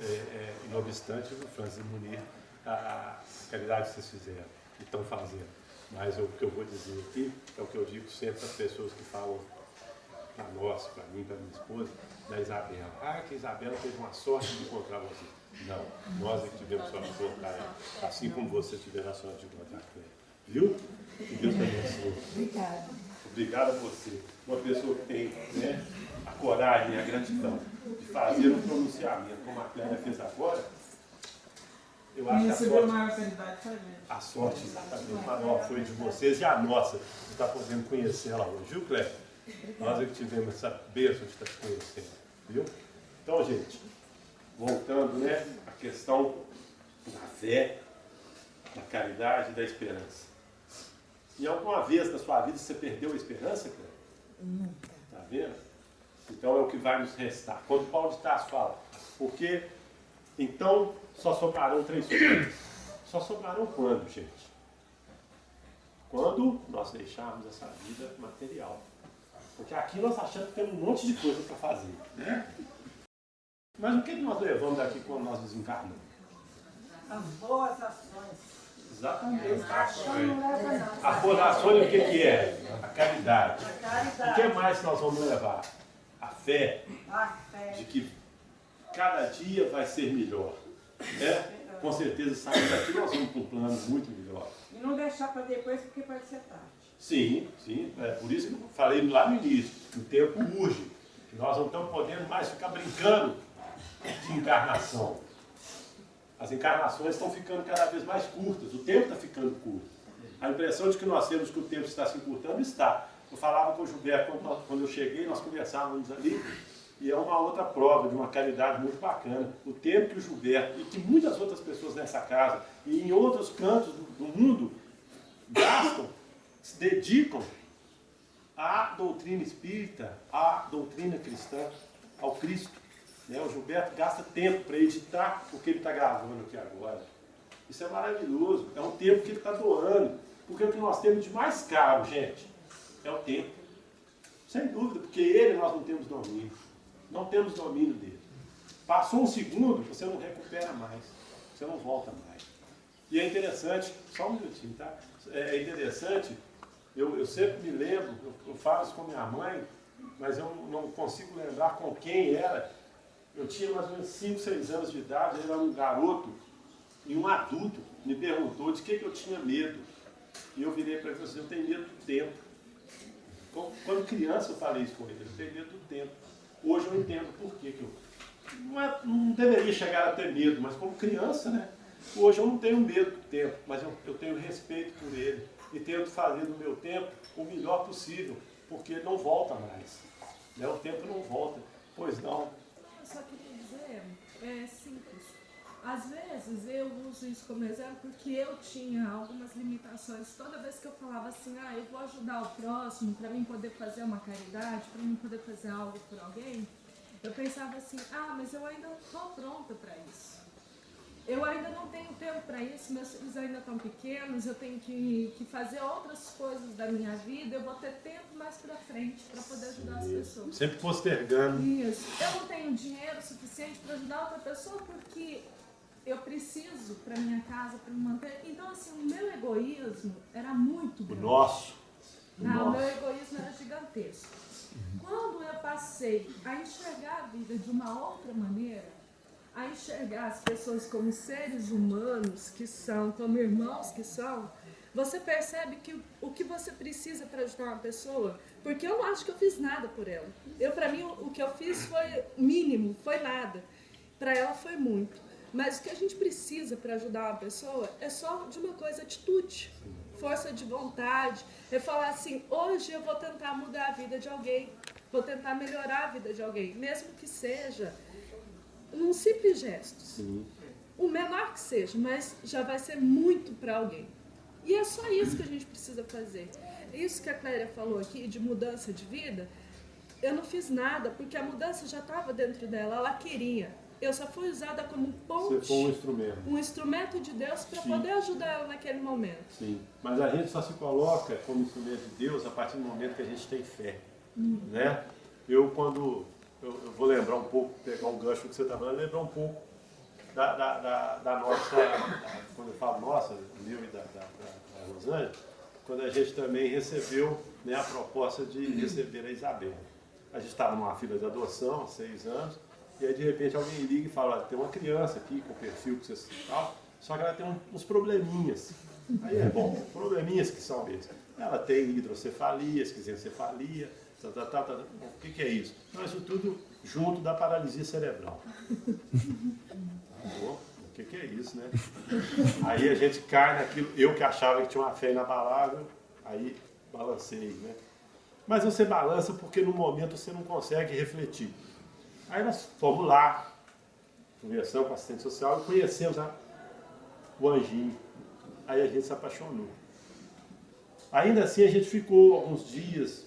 [SPEAKER 1] E não obstante, o Francis e Munir, a caridade que vocês fizeram e estão fazendo. Mas o que eu vou dizer aqui é o que eu digo sempre para as pessoas que falam para nós, para mim, para minha esposa, da Isabela. Ah, que a Isabela teve uma sorte de encontrar você. Não, nós é que tivemos sorte de encontrar ela, assim como você tiver a sorte de encontrar ela. Viu? Que Deus te abençoe.
[SPEAKER 3] Obrigada.
[SPEAKER 1] Obrigado a você, uma pessoa que tem, né, a coragem e a gratidão de fazer um pronunciamento, como a Clélia fez agora. Eu acho que a sorte exatamente maior foi de vocês e a nossa, de estar podendo conhecê-la hoje, viu, Clélia? Nós é que tivemos essa bênção de estar te conhecendo, viu? Então, gente, voltando, né, à questão da fé, da caridade e da esperança. E alguma vez na sua vida você perdeu a esperança, Clélia?
[SPEAKER 3] Nunca.
[SPEAKER 1] Está vendo? Então é o que vai nos restar. Quando Paulo de Tarso fala, porque então só sobrarão 3 coisas. Só sobrarão quando, gente? Quando nós deixarmos essa vida material. Porque aqui nós achamos que temos um monte de coisa para fazer, né? Mas o que nós levamos daqui quando nós desencarnamos?
[SPEAKER 3] As boas ações.
[SPEAKER 1] Exatamente.
[SPEAKER 3] A
[SPEAKER 1] A formação, o que é? A caridade. O
[SPEAKER 3] caridade.
[SPEAKER 1] que mais nós vamos levar? A fé
[SPEAKER 3] A fé.
[SPEAKER 1] de que cada dia vai ser melhor. Né? Com certeza, saindo daqui, nós vamos para um plano muito melhor.
[SPEAKER 3] E não deixar para depois, porque pode ser tarde.
[SPEAKER 1] Sim, sim. É por isso que eu falei lá no início. O tempo urge. Nós não estamos podendo mais ficar brincando de encarnação. As encarnações estão ficando cada vez mais curtas. O tempo está ficando curto. A impressão de que nós temos que o tempo está se encurtando está. Eu falava com o Gilberto quando eu cheguei, nós conversávamos ali. E é uma outra prova de uma caridade muito bacana. O tempo que o Gilberto e que muitas outras pessoas nessa casa e em outros cantos do mundo gastam, se dedicam à doutrina espírita, à doutrina cristã, ao Cristo. Né? O Gilberto gasta tempo para editar o que ele está gravando aqui agora. Isso é maravilhoso. É um tempo que ele está doando. Porque o que nós temos de mais caro, gente, é o tempo. Sem dúvida, porque ele nós não temos domínio. Não temos domínio dele. Passou um segundo, você não recupera mais. Você não volta mais. E é interessante, só um minutinho, tá? É interessante, eu sempre me lembro, eu falo isso com minha mãe, mas eu não consigo lembrar com quem era. Eu tinha mais ou menos 5, 6 anos de idade, ele era um garoto, e um adulto me perguntou de que eu tinha medo. E eu virei para ele e falei assim, eu tenho medo do tempo. Quando criança eu falei isso com ele, eu tenho medo do tempo. Hoje eu entendo por que eu não deveria chegar a ter medo, mas como criança, né? Hoje eu não tenho medo do tempo, mas eu tenho respeito por ele e tento fazer do meu tempo o melhor possível, porque ele não volta mais. Né? O tempo não volta. Pois não.
[SPEAKER 5] Eu só queria dizer, é simples. Às vezes eu uso isso como exemplo porque eu tinha algumas limitações. Toda vez que eu falava assim, eu vou ajudar o próximo para mim poder fazer uma caridade, para mim poder fazer algo por alguém, eu pensava assim, mas eu ainda não estou pronta para isso. eu ainda não tenho tempo para isso, meus filhos ainda estão pequenos, eu tenho que fazer outras coisas da minha vida, eu vou ter tempo mais para frente para poder ajudar as pessoas.
[SPEAKER 1] Sempre postergando.
[SPEAKER 5] Isso. Eu não tenho dinheiro suficiente para ajudar outra pessoa porque eu preciso para minha casa, para me manter. Então, assim, o meu egoísmo era muito
[SPEAKER 1] O
[SPEAKER 5] grande.
[SPEAKER 1] nosso.
[SPEAKER 5] Não, o meu egoísmo era gigantesco. Quando eu passei a enxergar a vida de uma outra maneira, a enxergar as pessoas como seres humanos que são, como irmãos que são, você percebe que o que você precisa para ajudar uma pessoa, porque eu não acho que eu fiz nada por ela. Para mim, o que eu fiz foi mínimo, foi nada. Para ela foi muito. Mas o que a gente precisa para ajudar uma pessoa é só de uma coisa, atitude, força de vontade. É falar assim, hoje eu vou tentar mudar a vida de alguém, vou tentar melhorar a vida de alguém, mesmo que seja num simples gesto.
[SPEAKER 1] Sim.
[SPEAKER 5] O menor que seja, mas já vai ser muito para alguém. E é só isso que a gente precisa fazer. Isso que a Cléria falou aqui de mudança de vida, eu não fiz nada, porque a mudança já estava dentro dela, ela queria. Eu só fui usada como ponte,
[SPEAKER 1] Você foi um instrumento.
[SPEAKER 5] um instrumento de Deus para poder ajudar ela naquele momento.
[SPEAKER 1] Sim, mas a gente só se coloca como instrumento de Deus a partir do momento que a gente tem fé. Né? Eu vou lembrar um pouco, pegar um gancho que você está falando, lembrar um pouco da nossa, quando eu falo nossa, meu e da Rosângela, quando a gente também recebeu, né, a proposta de receber a Isabel. A gente estava numa fila de adoção há 6 anos, e aí de repente alguém liga e fala, tem uma criança aqui com o perfil que você tal, só que ela tem uns probleminhas. Aí probleminhas que são esses. Ela tem hidrocefalia, esquizencefalia, o que é isso? Não, isso tudo junto da paralisia cerebral. Pô, o que é isso, né? Aí a gente cai naquilo, eu que achava que tinha uma fé inabalável, aí balancei, né? Mas você balança porque no momento você não consegue refletir. Aí nós fomos lá, conversamos com a assistente social e conhecemos o anjinho. Aí a gente se apaixonou. Ainda assim a gente ficou alguns dias,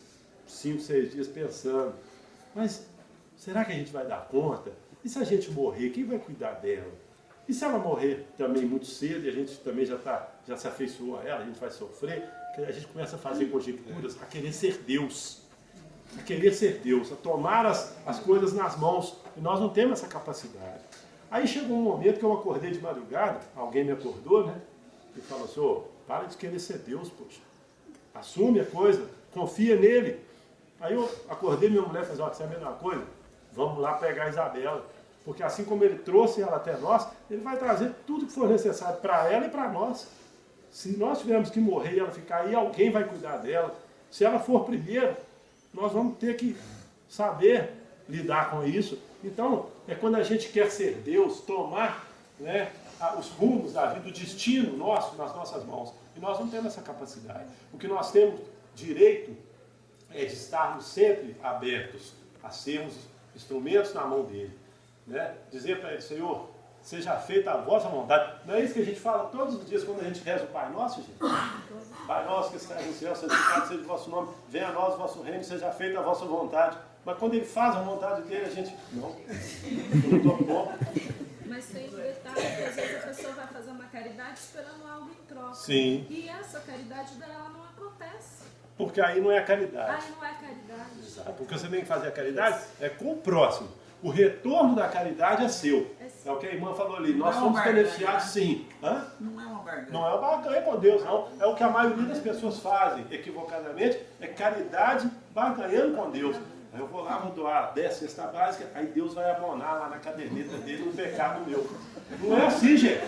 [SPEAKER 1] 5, 6 dias pensando, mas será que a gente vai dar conta? E se a gente morrer, quem vai cuidar dela? E se ela morrer também muito cedo e a gente também já se afeiçoou a ela, a gente vai sofrer? A gente começa a fazer conjecturas, a querer ser Deus. A querer ser Deus, a tomar as coisas nas mãos. E nós não temos essa capacidade. Aí chegou um momento que eu acordei de madrugada, alguém me acordou, né? E falou assim, para de querer ser Deus, poxa. Assume a coisa, confia nele. Aí eu acordei, minha mulher falou, você é a mesma coisa? Vamos lá pegar a Isabela. Porque assim como ele trouxe ela até nós, ele vai trazer tudo que for necessário para ela e para nós. Se nós tivermos que morrer e ela ficar aí, alguém vai cuidar dela. Se ela for primeiro, nós vamos ter que saber lidar com isso. Então, é quando a gente quer ser Deus, tomar, né, os rumos da vida, o destino nosso nas nossas mãos. E nós não temos essa capacidade. O que nós temos direito é de estarmos sempre abertos a sermos instrumentos na mão dele. Né? Dizer para ele, Senhor, seja feita a vossa vontade. Não é isso que a gente fala todos os dias quando a gente reza o Pai Nosso, gente? Pai Nosso que estás no céu, santificado seja o vosso nome, venha a nós o vosso reino, seja feita a vossa vontade. Mas quando ele faz a vontade dele, a gente, não estou bom.
[SPEAKER 5] Mas tem um detalhe que às vezes a pessoa vai fazer uma caridade esperando algo em troca.
[SPEAKER 1] Sim.
[SPEAKER 5] E essa caridade dela não acontece.
[SPEAKER 1] Porque aí não é caridade.
[SPEAKER 5] Aí não é caridade.
[SPEAKER 1] Exato. Porque você tem que fazer a caridade é com o próximo. O retorno da caridade é seu. É o que a irmã falou ali. Nós somos beneficiados, sim. Hã?
[SPEAKER 3] Não é uma barganha.
[SPEAKER 1] Não é uma barganha com Deus, não. É o que a maioria das pessoas fazem, equivocadamente, é caridade barganhando com Deus. Aí eu vou lá, vou doar 10 cestas básicas, aí Deus vai abonar lá na caderneta dele um pecado meu. Não é assim, gente.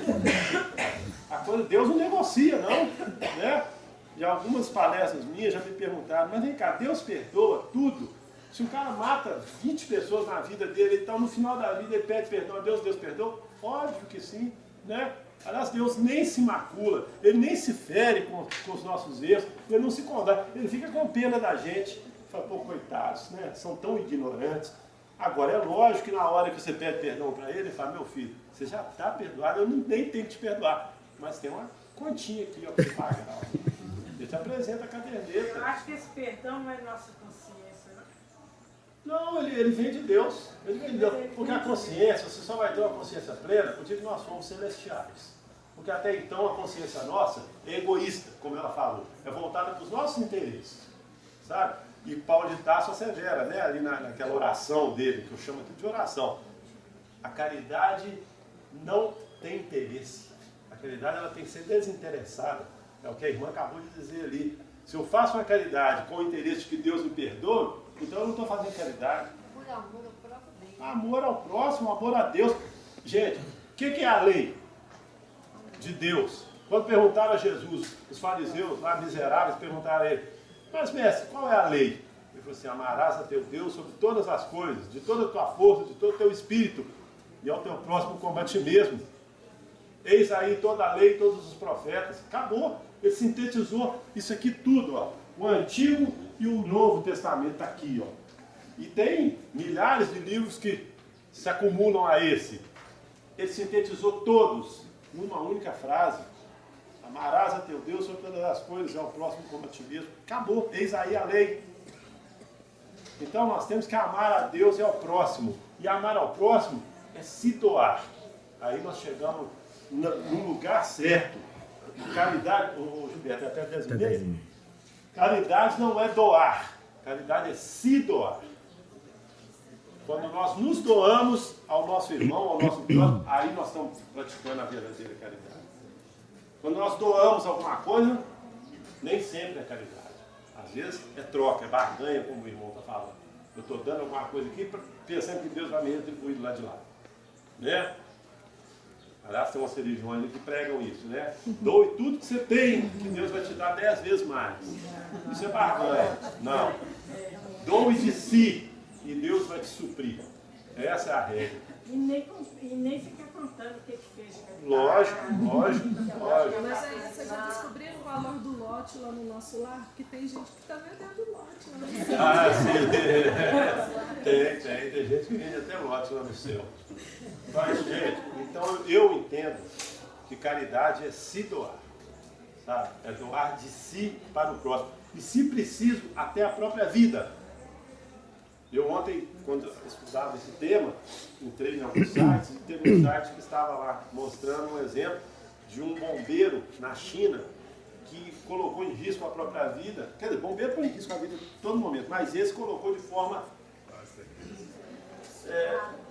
[SPEAKER 1] A coisa, Deus não negocia, não. Né? E algumas palestras minhas já me perguntaram, mas vem cá, Deus perdoa tudo? Se o cara mata 20 pessoas na vida dele, então no final da vida ele pede perdão a Deus, Deus perdoa? Óbvio que sim, né? Aliás, Deus nem se macula, Ele nem se fere com os nossos erros, Ele não se condena, Ele fica com pena da gente. Fala, pô, coitados, né? São tão ignorantes. Agora, é lógico que na hora que você pede perdão para Ele, ele fala, meu filho, você já está perdoado, eu nem tenho que te perdoar, mas tem uma continha aqui, ó, para você pagar. Ele te apresenta a caderneta.
[SPEAKER 3] Eu acho que esse perdão não é nossa consciência, né?
[SPEAKER 1] Não, ele vem de Deus. Ele vem de Deus. Porque a consciência, você só vai ter uma consciência plena o dia que nós somos celestiais. Porque até então a consciência nossa é egoísta, como ela falou. É voltada para os nossos interesses. Sabe? E Paulo de Tarso assevera, né? Ali naquela oração dele, que eu chamo aqui de oração. A caridade não tem interesse. A caridade ela tem que ser desinteressada. É o que a irmã acabou de dizer ali. Se eu faço uma caridade com o interesse de que Deus me perdoe, então eu não estou fazendo caridade.
[SPEAKER 2] Por amor ao próprio Deus.
[SPEAKER 1] Amor ao próximo, amor a Deus. Gente, o que é a lei de Deus? Quando perguntaram a Jesus, os fariseus lá miseráveis perguntaram a ele, mas mestre, qual é a lei? Ele falou assim, amarás a teu Deus sobre todas as coisas, de toda a tua força, de todo o teu espírito, e ao teu próximo como a ti mesmo. Eis aí toda a lei, todos os profetas. Acabou. Ele sintetizou isso aqui tudo, ó. O Antigo e o Novo Testamento está aqui, ó. E tem milhares de livros que se acumulam a esse. Ele sintetizou todos numa única frase. Amarás a teu Deus sobre todas as coisas, e ao próximo como a ti mesmo. Acabou. Eis aí a lei. Então nós temos que amar a Deus e ao próximo. E amar ao próximo é se doar. Aí nós chegamos no lugar certo. Caridade, Gilberto, até 10 meses. Caridade não é doar. Caridade é se doar. Quando nós nos doamos ao nosso irmão, ao nosso próximo, aí nós estamos praticando a verdadeira caridade. Quando nós doamos alguma coisa, nem sempre é caridade. Às vezes é troca, é barganha, como o irmão está falando. Eu estou dando alguma coisa aqui pensando que Deus vai me retribuir do lado de lá. Né? Aliás, tem umas religiões que pregam isso, né? Doe tudo que você tem, que Deus vai te dar 10 vezes mais. Isso é barganha. Não. Doe de si e Deus vai te suprir. Essa é a regra.
[SPEAKER 3] E nem ficar contando o que fez.
[SPEAKER 1] Lógico.
[SPEAKER 5] Mas aí vocês já descobriram o valor do lote lá no nosso lar? Porque tem gente que está vendendo lote lá no céu.
[SPEAKER 1] Ah, sim. Tem gente que vende até lote lá no céu. Mas, gente, então eu entendo que caridade é se doar. Sabe? É doar de si para o próximo. E, se preciso, até a própria vida. Eu ontem, quando eu estudava esse tema, entrei em alguns sites e teve um site que estava lá mostrando um exemplo de um bombeiro na China que colocou em risco a própria vida. Quer dizer, bombeiro põe em risco a vida em todo momento, mas esse colocou de forma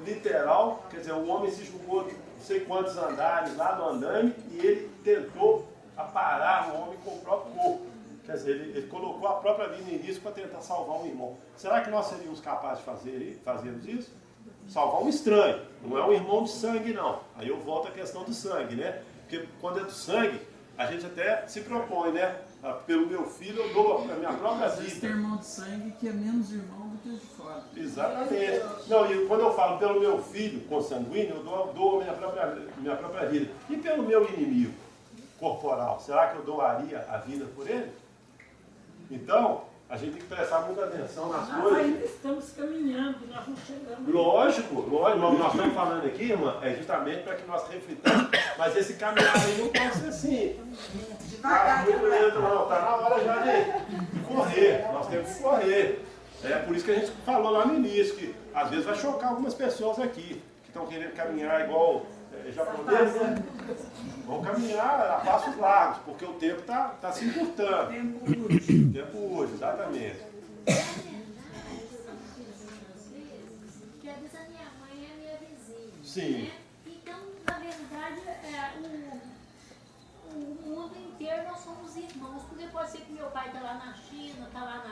[SPEAKER 1] literal. Quer dizer, o homem se jogou de não sei quantos andares lá no andaime e ele tentou aparar o homem com o próprio corpo. Quer dizer, ele colocou a própria vida em risco para tentar salvar um irmão. Será que nós seríamos capazes de fazermos isso? Salvar um estranho, não é um irmão de sangue, não. Aí eu volto à questão do sangue, né? Porque quando é do sangue, a gente até se propõe, né? Pelo meu filho, eu dou a minha própria
[SPEAKER 6] Às vezes tem
[SPEAKER 1] vida.
[SPEAKER 6] irmão de sangue que é menos irmão do que o de fora.
[SPEAKER 1] Exatamente. Não, e quando eu falo pelo meu filho consanguíneo, eu dou a minha própria vida. E pelo meu inimigo corporal, será que eu doaria a vida por ele? Então, a gente tem que prestar muita atenção nas
[SPEAKER 3] Nós
[SPEAKER 1] coisas.
[SPEAKER 3] ainda estamos caminhando, nós não chegamos.
[SPEAKER 1] Lógico, mas nós estamos falando aqui, irmã, é justamente para que nós reflitamos. Mas esse caminhar aí não pode ser assim.
[SPEAKER 3] Devagar,
[SPEAKER 1] Muito lento, não. Está na hora já de correr. Nós temos que correr. É por isso que a gente falou lá no início, que às vezes vai chocar algumas pessoas aqui, que estão querendo caminhar igual japonês, né? Vão caminhar a passos largos, porque o tempo está se encurtando. Tempo hoje, exatamente.
[SPEAKER 2] Porque às vezes a minha mãe é minha vizinha.
[SPEAKER 1] Sim.
[SPEAKER 2] Né? Então, na verdade, o mundo inteiro nós somos irmãos. Porque pode ser que meu pai está lá na China, está lá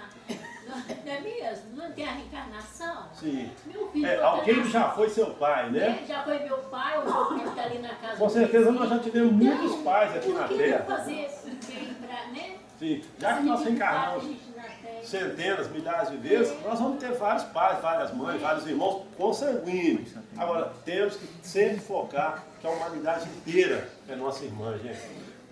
[SPEAKER 2] não é mesmo? Não tem a reencarnação?
[SPEAKER 1] Sim.
[SPEAKER 2] Meu filho
[SPEAKER 1] Alguém que já foi seu pai, né?
[SPEAKER 2] Já foi meu pai, o meu filho está ali na casa.
[SPEAKER 1] Com certeza nós já tivemos muitos pais aqui na
[SPEAKER 2] Por que
[SPEAKER 1] Terra.
[SPEAKER 2] fazer bem para, né?
[SPEAKER 1] Sim. Já que nós reencarnamos centenas, milhares de vezes, nós vamos ter vários pais, várias mães, vários irmãos consanguíneos. Agora, temos que sempre focar que a humanidade inteira é nossa irmã, gente.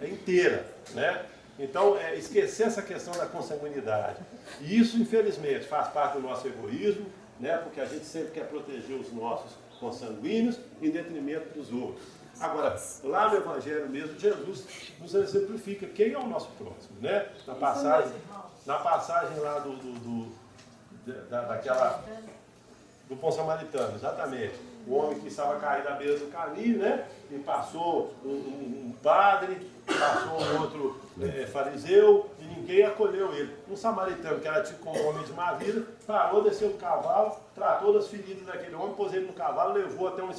[SPEAKER 1] É inteira, né? Então, esquecer essa questão da consanguinidade. E isso, infelizmente, faz parte do nosso egoísmo, né? Porque a gente sempre quer proteger os nossos consanguíneos em detrimento dos outros. Agora, lá no Evangelho mesmo, Jesus nos exemplifica quem é o nosso próximo, né? Na passagem lá do bom samaritano, exatamente. O homem que estava caído à beira do caminho, né? E passou um padre, passou um outro fariseu, e ninguém acolheu ele. Um samaritano, que era tido como um homem de má vida, parou, desceu do cavalo, tratou das feridas daquele homem, pôs ele no cavalo, levou até uma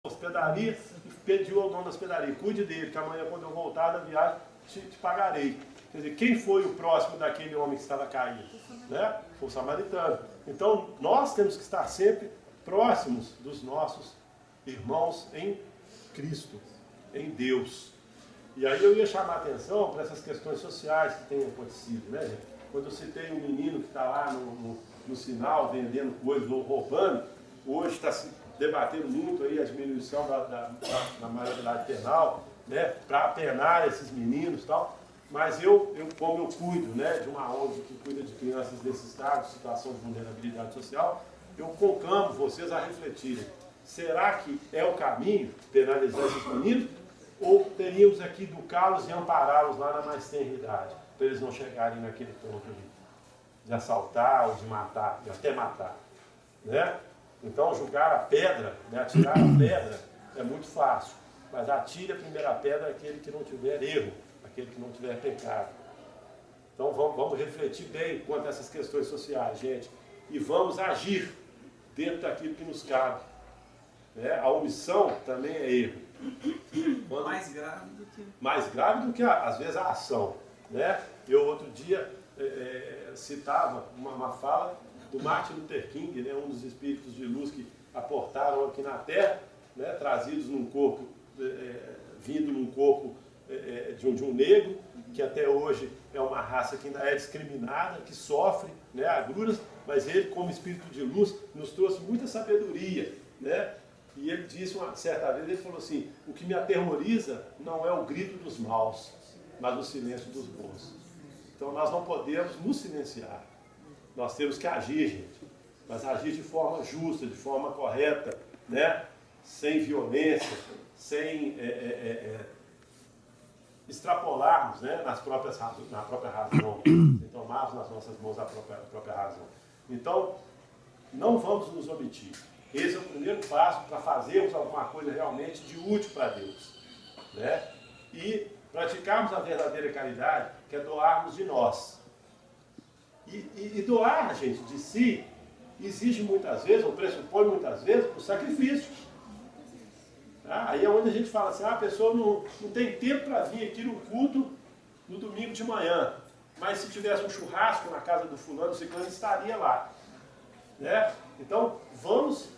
[SPEAKER 1] hospedaria e pediu ao dono da hospedaria: cuide dele, que amanhã, quando eu voltar da viagem, te pagarei. Quer dizer, quem foi o próximo daquele homem que estava caído? Né? Foi o samaritano. Então, nós temos que estar sempre próximos dos nossos irmãos em Cristo, em Deus. E aí eu ia chamar a atenção para essas questões sociais que têm acontecido, né, gente? Quando eu citei um menino que está lá no sinal vendendo coisas ou roubando, hoje está se debatendo muito aí a diminuição da maioridade penal, né, para apenar esses meninos e tal. Mas eu, como eu cuido, né, de uma ONG que cuida de crianças necessitadas, situação de vulnerabilidade social, eu conclamo vocês a refletirem: será que é o caminho penalizar esses meninos? Ou teríamos aqui educá-los e ampará-los lá na mais tenra idade, para eles não chegarem naquele ponto de assaltar ou de matar, de até matar, né? Então, julgar a pedra, né, atirar a pedra é muito fácil, mas atire a primeira pedra aquele que não tiver erro, aquele que não tiver pecado. Então vamos refletir bem quanto a essas questões sociais, gente, e vamos agir dentro daquilo que nos cabe. Né? A omissão também é erro. Mais grave do que às vezes a ação. Né? Eu outro dia citava uma fala do Martin Luther King, né, um dos espíritos de luz que aportaram aqui na Terra, né, trazidos num corpo, vindo num corpo de um negro, que até hoje é uma raça que ainda é discriminada, que sofre, né, agruras, mas ele, como espírito de luz, nos trouxe muita sabedoria, né? E ele disse uma certa vez, ele falou assim: o que me aterroriza não é o grito dos maus, mas o silêncio dos bons. Então nós não podemos nos silenciar, nós temos que agir, gente, mas agir de forma justa, de forma correta, né? Sem violência, sem extrapolarmos, né, na própria razão, sem tomarmos nas nossas mãos a própria razão. Então, não vamos nos omitir. Esse é o primeiro passo para fazermos alguma coisa realmente de útil para Deus. Né? E praticarmos a verdadeira caridade, que é doarmos de nós. E doar, gente, de si, exige muitas vezes, ou pressupõe muitas vezes, o sacrifício. Aí é onde a gente fala assim: a pessoa não tem tempo para vir aqui no culto no domingo de manhã, mas se tivesse um churrasco na casa do fulano, o ciclano estaria lá. Né? Então, vamos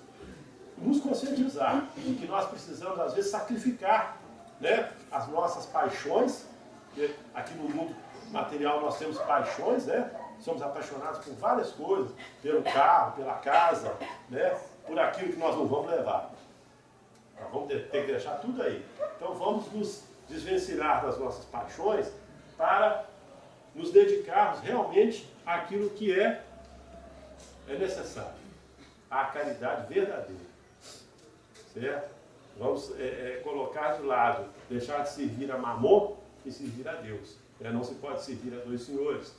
[SPEAKER 1] nos conscientizar de que nós precisamos, às vezes, sacrificar, né, as nossas paixões, porque aqui no mundo material nós temos paixões, né? Somos apaixonados por várias coisas, pelo carro, pela casa, né? Por aquilo que nós não vamos levar. Nós vamos ter que deixar tudo aí. Então vamos nos desvencilhar das nossas paixões para nos dedicarmos realmente àquilo que é necessário, à caridade verdadeira. Certo? Vamos colocar de lado, deixar de servir a Mamon e servir a Deus. Não se pode servir a dois senhores.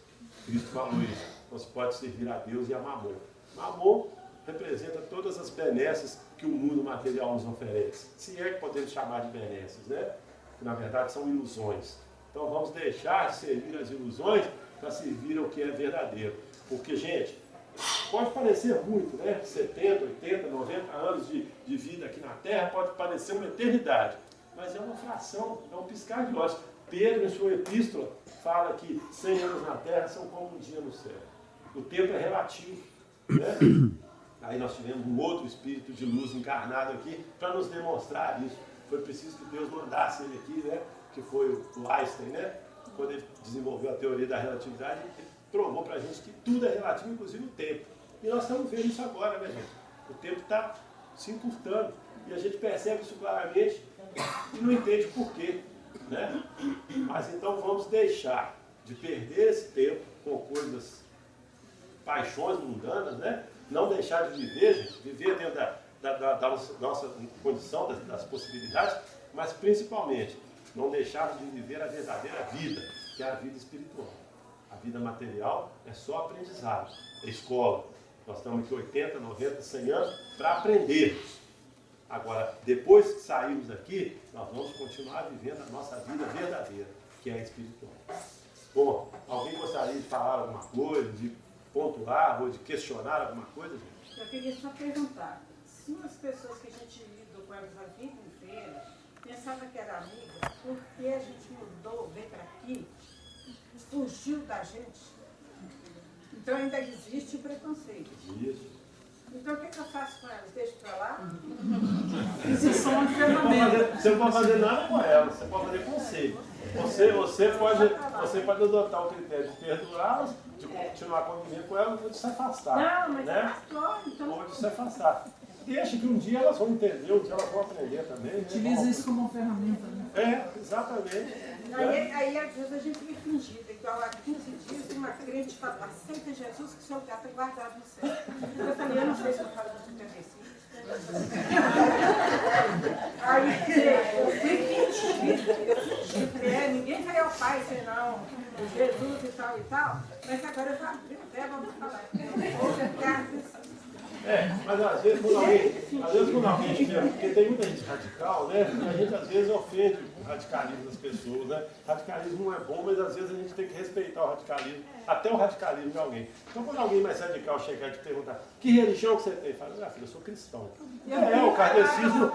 [SPEAKER 1] Cristo falou isso. Não se pode servir a Deus e a Mamon. Mamon representa todas as benesses que o mundo material nos oferece. Se é que podemos chamar de benesses, né? Que na verdade são ilusões. Então vamos deixar de servir as ilusões para servir ao que é verdadeiro. Porque, gente, pode parecer muito, né? 70, 80, 90 anos de vida aqui na Terra pode parecer uma eternidade. Mas é uma fração, é um piscar de olhos. Pedro, em sua epístola, fala que 100 anos na Terra são como um dia no céu. O tempo é relativo, né? Aí nós tivemos um outro espírito de luz encarnado aqui para nos demonstrar isso. Foi preciso que Deus mandasse ele aqui, né? Que foi o Einstein, né? Quando ele desenvolveu a teoria da relatividade, ele provou para a gente que tudo é relativo, inclusive o tempo. E nós estamos vendo isso agora, né, gente? O tempo está se encurtando. E a gente percebe isso claramente e não entende por quê, né? Mas então vamos deixar de perder esse tempo com coisas, paixões mundanas, né? Não deixar de viver, gente, viver dentro da nossa condição, das possibilidades, mas principalmente não deixar de viver a verdadeira vida, que é a vida espiritual. A vida material é só aprendizado, é escola. Nós estamos aqui 80, 90, 100 anos para aprendermos. Agora, depois que sairmos daqui, nós vamos continuar vivendo a nossa vida verdadeira, que é a espiritual. Bom, alguém gostaria de falar alguma coisa, de pontuar ou de questionar alguma coisa, gente?
[SPEAKER 3] Eu queria só perguntar, se umas pessoas que a gente lidou com elas a vida inteira, pensava que era amiga, por que a gente mudou, veio para aqui, fugiu da gente? Então ainda existe o preconceito.
[SPEAKER 1] Isso.
[SPEAKER 3] Então o que eu faço com elas? Deixo para lá?
[SPEAKER 6] Isso é só uma ferramenta.
[SPEAKER 1] Você não pode fazer nada com ela, você pode fazer conselho. Você pode adotar o critério de perdoá-las, de continuar convivendo com elas ou de se afastar.
[SPEAKER 3] Não, mas
[SPEAKER 1] né?
[SPEAKER 3] então...
[SPEAKER 1] Ou de se afastar. Deixa que um dia elas vão entender, um dia elas vão aprender também. Né?
[SPEAKER 6] Utiliza isso como uma ferramenta, né?
[SPEAKER 1] É, exatamente.
[SPEAKER 3] Aí às vezes a gente fica fingida, igual há 15 dias uma crente falou, aceita Jesus que seu lugar está guardado no céu. Eu falei, eu não sei se eu falo muito imbecil. Aí eu fui fingida, eu falei, ninguém vai ao Pai senão Jesus e tal, mas agora eu já abri o verbo, vamos falar.
[SPEAKER 1] Mas às vezes quando alguém tiver, porque tem muita gente radical, né? A gente às vezes ofende o radicalismo das pessoas, né? Radicalismo não é bom, mas às vezes a gente tem que respeitar o radicalismo, até o radicalismo de alguém. Então quando alguém mais radical chegar e te perguntar, que religião que você tem? Fala, filho, eu sou cristão. O kardecismo,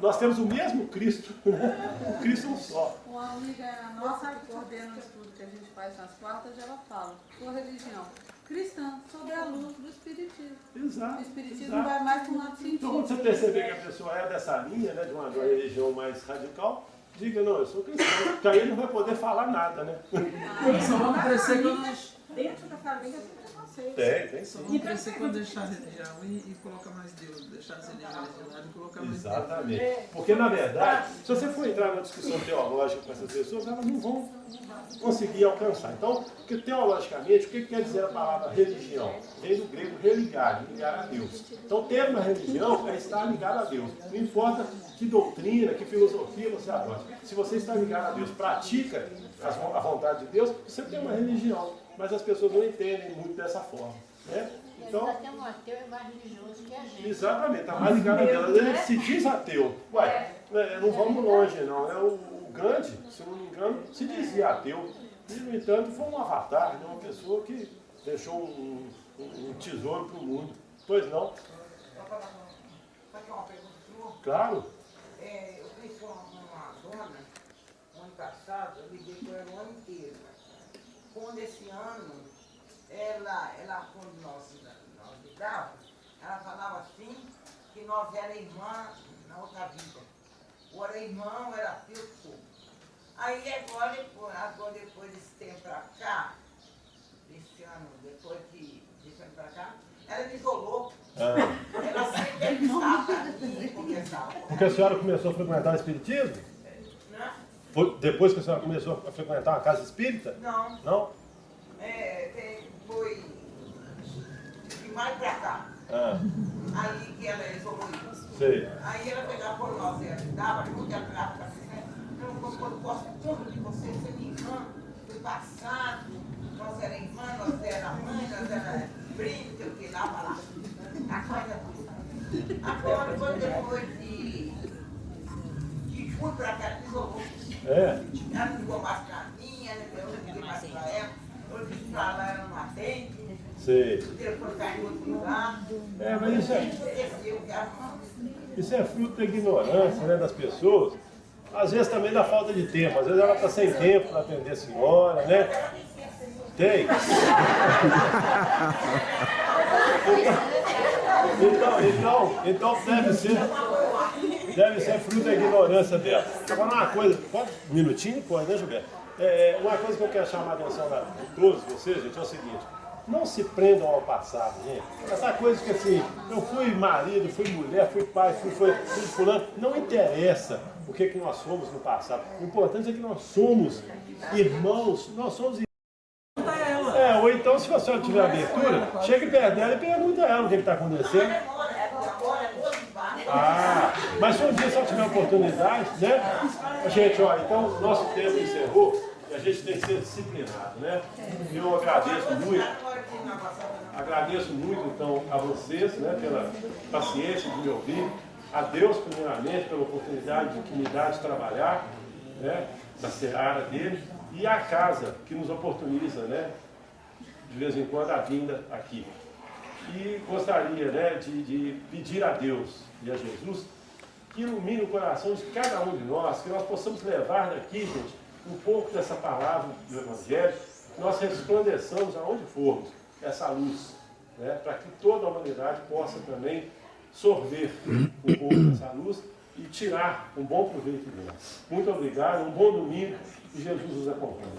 [SPEAKER 1] nós temos o mesmo Cristo, né? O Cristo é um só.
[SPEAKER 7] Uma amiga nossa que coordena o estudo que a gente faz nas quartas, ela fala, sua religião cristã, sob a luz do Espiritismo.
[SPEAKER 1] Exato.
[SPEAKER 7] O Espiritismo vai mais para um lado científico.
[SPEAKER 1] Então quando você perceber que a pessoa é dessa linha, né, de uma religião mais radical, diga, não, eu sou cristão, porque aí ele não vai poder falar nada, né?
[SPEAKER 6] Só vamos crescer quando...
[SPEAKER 3] Dentro da família tem preconceito.
[SPEAKER 1] Tem
[SPEAKER 6] Só
[SPEAKER 1] sim.
[SPEAKER 6] vamos crescer quando deixar a religião e colocar mais Deus, deixar as religiões de lado e colocar mais Deus.
[SPEAKER 1] Exatamente. Porque, na verdade, se você for entrar numa discussão teológica com essas pessoas, elas não vão conseguir alcançar. Então, porque teologicamente, o que quer dizer a palavra religião? Vem do grego religar, ligar a Deus. Então, ter uma religião é estar ligado a Deus. Não importa que doutrina, que filosofia você adote. Se você está ligado a Deus, pratica a vontade de Deus, você tem uma religião. Mas as pessoas não entendem muito dessa forma. Né? Então,
[SPEAKER 2] até um ateu é mais religioso que a gente.
[SPEAKER 1] exatamente, está mais ligado a Deus. Ele se diz ateu. Ué, não vamos longe, não. O Gandhi, se não me engano, se dizia ateu. E, no entanto, foi um avatar, né? Uma pessoa que deixou um tesouro para o mundo. Pois não?
[SPEAKER 8] Pode fazer uma pergunta sua?
[SPEAKER 1] Claro.
[SPEAKER 8] Eu conheci uma dona, no ano passado, eu liguei com ela o ano inteiro. Quando esse ano, quando nós ligávamos, ela falava assim, que nós era irmã na outra vida. Ou era irmão, era filho de fogo. Aí agora depois desse tempo pra cá, desse ano, desse ano pra cá, ela me isolou. Ela sempre avisava pra mim, conversava.
[SPEAKER 1] Porque a senhora começou a frequentar o espiritismo?
[SPEAKER 8] Né?
[SPEAKER 1] Foi depois que a senhora começou a frequentar uma casa espírita?
[SPEAKER 8] Não.
[SPEAKER 1] Não?
[SPEAKER 8] Foi de mais pra cá. Aí que ela isolou isso.
[SPEAKER 1] Sei.
[SPEAKER 8] Aí ela pegava por nós, ela dava junto, ela pegava pra você, né? Eu gosto tanto de você, você é minha irmã, do passado, nós era irmã, nós era mãe, nós era primo, sei o que lá, pra lá. A coisa toda. Agora, quando depois de junho pra cá, ela me isolou.
[SPEAKER 1] É.
[SPEAKER 8] Ela não ligou mais pra mim, eu não liguei mais pra ela, eu disse pra ela, ela não atende.
[SPEAKER 1] Sei.
[SPEAKER 8] O telefone caiu em outro lugar.
[SPEAKER 1] Mas isso é fruto da ignorância, né, das pessoas. Às vezes também da falta de tempo. Às vezes ela está sem tempo para atender a senhora, né? Tem. Então deve ser fruto da ignorância dela. Agora uma coisa, um minutinho pode, né, Gilberto? Uma coisa que eu quero chamar a atenção de todos vocês, gente, é o seguinte. Não se prendam ao passado, gente. Essa coisa que assim, eu fui marido, fui mulher, fui pai, fui fulano, não interessa o que nós somos no passado. O importante é que nós somos irmãos, nós somos irmãos. Ou então, se a senhora tiver abertura, chegue perto dela e pergunta a ela o que está acontecendo. Mas se um dia só tiver oportunidade, né? Gente, olha, então nosso tempo encerrou. E a gente tem que ser disciplinado, né? Eu agradeço muito então a vocês, né, pela paciência de me ouvir, a Deus primeiramente pela oportunidade que me dá de trabalhar, né, na seara dele, e a casa que nos oportuniza, né, de vez em quando a vinda aqui. E gostaria, né, de pedir a Deus e a Jesus que ilumine o coração de cada um de nós, que nós possamos levar daqui, gente, um pouco dessa palavra do Evangelho, que nós resplandeçamos aonde formos essa luz, né, para que toda a humanidade possa também sorver um pouco dessa luz e tirar um bom proveito dela. Muito obrigado, um bom domingo e Jesus os acompanhe.